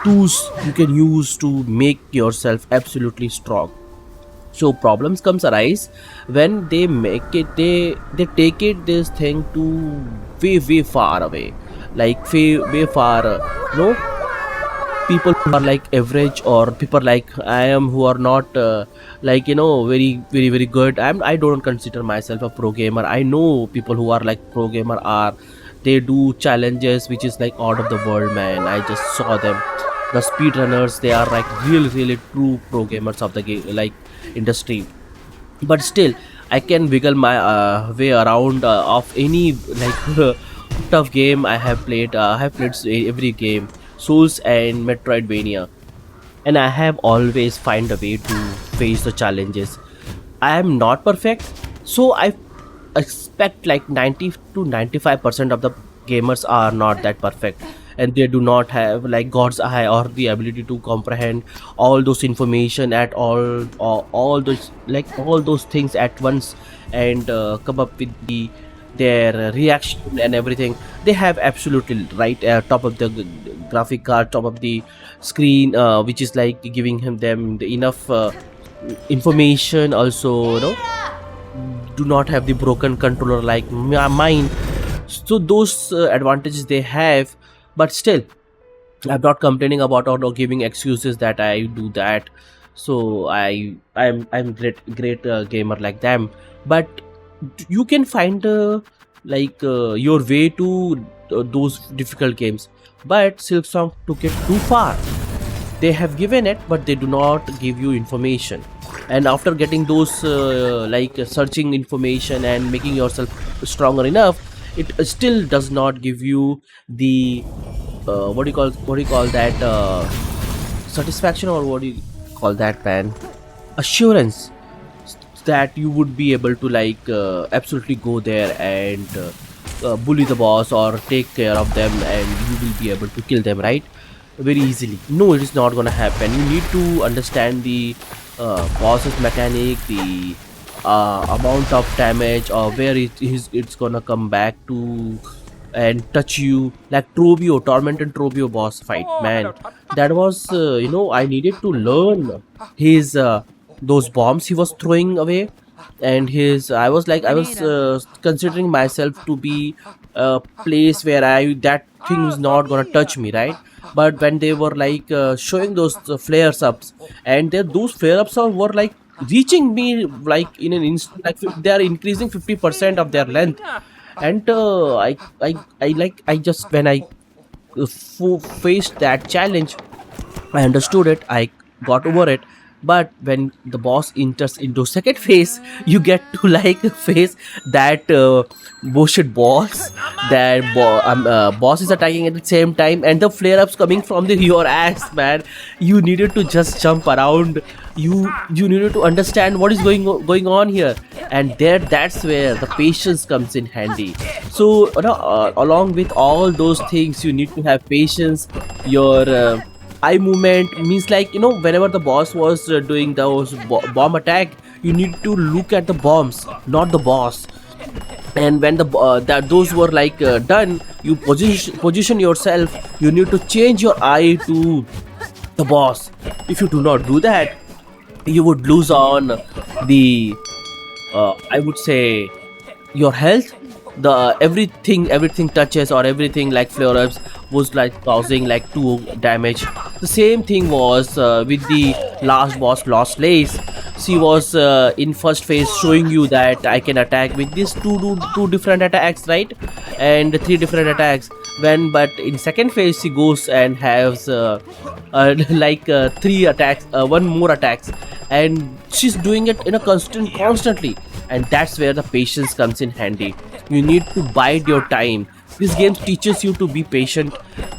tools you can use to make yourself absolutely strong. So problems comes arise when they make it, they take it this thing to way far away, like way far no people who are like average, or people like I am who are not very good. I don't consider myself a pro gamer. I know people who are like pro gamer are, they do challenges which is like out of the world, man. I just saw them, the speedrunners. They are like really true pro gamers of the game, like industry. But still I can wiggle my way around of any like tough game I have played every game, Souls and Metroidvania, and I have always find a way to face the challenges. I am not perfect, so I expect like 90 to 95% of the gamers are not that perfect, and they do not have like God's eye or the ability to comprehend all those information at all those like all those things at once, and come up with their reaction and everything. They have absolutely right top of the graphic card, top of the screen, which is like giving them the enough information. Also, do not have the broken controller like mine. So those advantages they have, but still I'm not complaining about or giving excuses that I do that. So I'm great gamer like them. But you can find your way to those difficult games. But Silksong took it too far. They have given it, but they do not give you information. And after getting those searching information and making yourself stronger enough, it still does not give you the what do you call that satisfaction, or what do you call that, man, assurance that you would be able to absolutely go there and bully the boss or take care of them, and you will be able to kill them, right, very easily. No, it is not gonna happen. You need to understand the boss's mechanic, the amount of damage, or where it's gonna come back to and touch you, like Trobio, Torment and Trobio boss fight, man. That was I needed to learn his those bombs he was throwing away. and his I was considering myself to be a place where I that thing is not gonna touch me, right? But when they were like showing those flares ups, and those flare ups were like reaching me like in an instant, like they are increasing 50% of their length. And I just when I faced that challenge, I understood it. I got over it. But when the boss enters into second phase, you get to like face that bullshit boss. That boss is attacking at the same time, and the flare ups coming from your ass, man. You needed to just jump around. You needed to understand what is going on here, and that's where the patience comes in handy. So along with all those things, you need to have patience. Your eye movement means, like, whenever the boss was doing those bomb attack, you need to look at the bombs, not the boss. And when that those were like done, you position yourself. You need to change your eye to the boss. If you do not do that, you would lose on the I would say your health. The everything touches, or everything like flare ups was like causing like 2 damage. The same thing was with the last boss, Lost Lace. She was in first phase showing you that I can attack with these two different attacks, right? And 3 different attacks. But in second phase she goes and has like 3 attacks, 1 more attacks, and she's doing it in a constantly. And that's where the patience comes in handy. You need to bide your time. This game teaches you to be patient,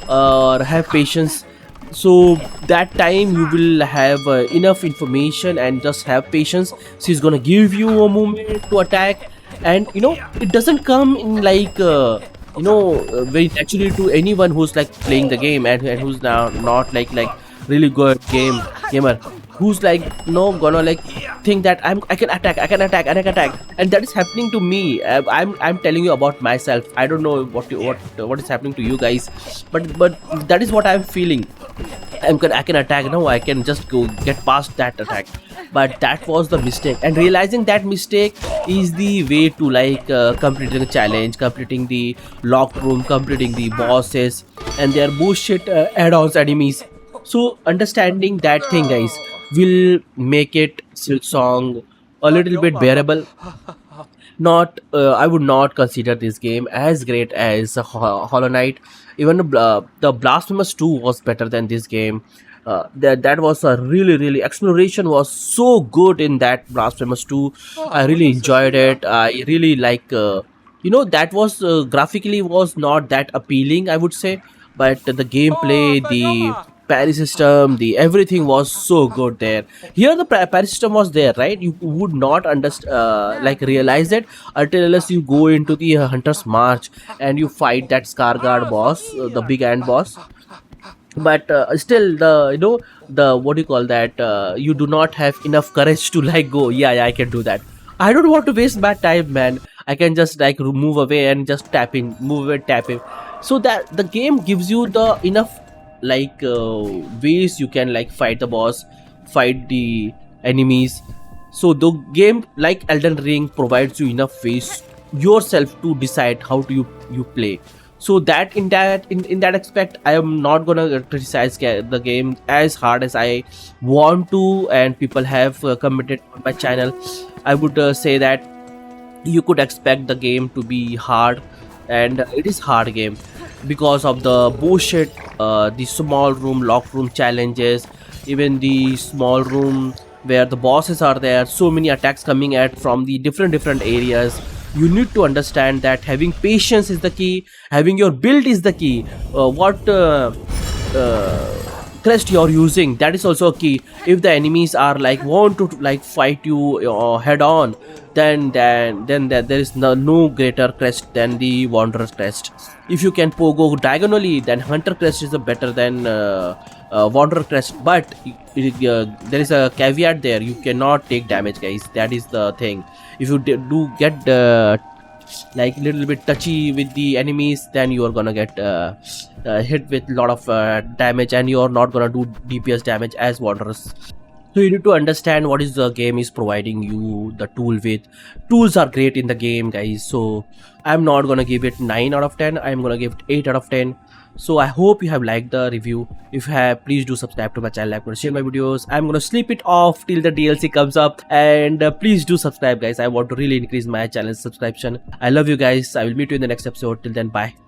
or have patience. So that time you will have enough information, and just have patience. She's gonna give you a moment to attack. And it doesn't come in like very naturally to anyone who's like playing the game, and who's now not like really good gamer, who's like gonna like think that I can attack, and I can attack. And that is happening to me. I'm telling you about myself. I don't know what is happening to you guys, but that is what I'm feeling. I can attack now. I can just go get past that attack. But that was the mistake, and realizing that mistake is the way to like completing the challenge, completing the locked room, completing the bosses and their bullshit add-ons enemies. So understanding that thing, guys, will make it Silksong a little bit bearable. Not I would not consider this game as great as Hollow Knight. Even the Blasphemous 2 was better than this game. That was a really exploration was so good in that Blasphemous 2. I really enjoyed it. I really like that was graphically was not that appealing, I would say, but the gameplay, the parry system, the everything was so good there. Here the parry system was there, right? You would not understand like realize it until unless you go into the Hunter's March and you fight that Scarguard boss, the big ant boss. But still, the what do you call that, you do not have enough courage to like go, yeah, I can do that. I don't want to waste my time, man. I can just like move away and just tap in, move away, tap in. So that the game gives you the enough like ways you can like fight the boss, fight the enemies. So the game, like Elden Ring, provides you enough ways yourself to decide how do you play. So that in that aspect, I am not gonna criticize the game as hard as I want to, and people have commented on my channel. I would say that you could expect the game to be hard, and it is hard game because of the bullshit, the small room, locked room challenges, even the small room where the bosses are there, so many attacks coming at from the different areas. You need to understand that having patience is the key, having your build is the key. What crest you're using, that is also a key. If the enemies are like want to like fight you head on, then there is no greater crest than the Wanderer's crest. If you can go diagonally, then Hunter crest is better than Wanderer crest. But there is a caveat there: you cannot take damage, guys. That is the thing. If you do get like little bit touchy with the enemies, then you are gonna get hit with a lot of damage, and you are not gonna do DPS damage as Wanderers. So you need to understand what is the game is providing you the tool with. Tools are great in the game, guys. So I'm not gonna give it 9 out of 10. I'm gonna give it 8 out of 10. So I hope you have liked the review. If you have, please do subscribe to my channel. I'm gonna share my videos. I'm gonna sleep it off till the DLC comes up, and please do subscribe, guys. I want to really increase my channel subscription. I love you guys. I will meet you in the next episode. Till then, bye.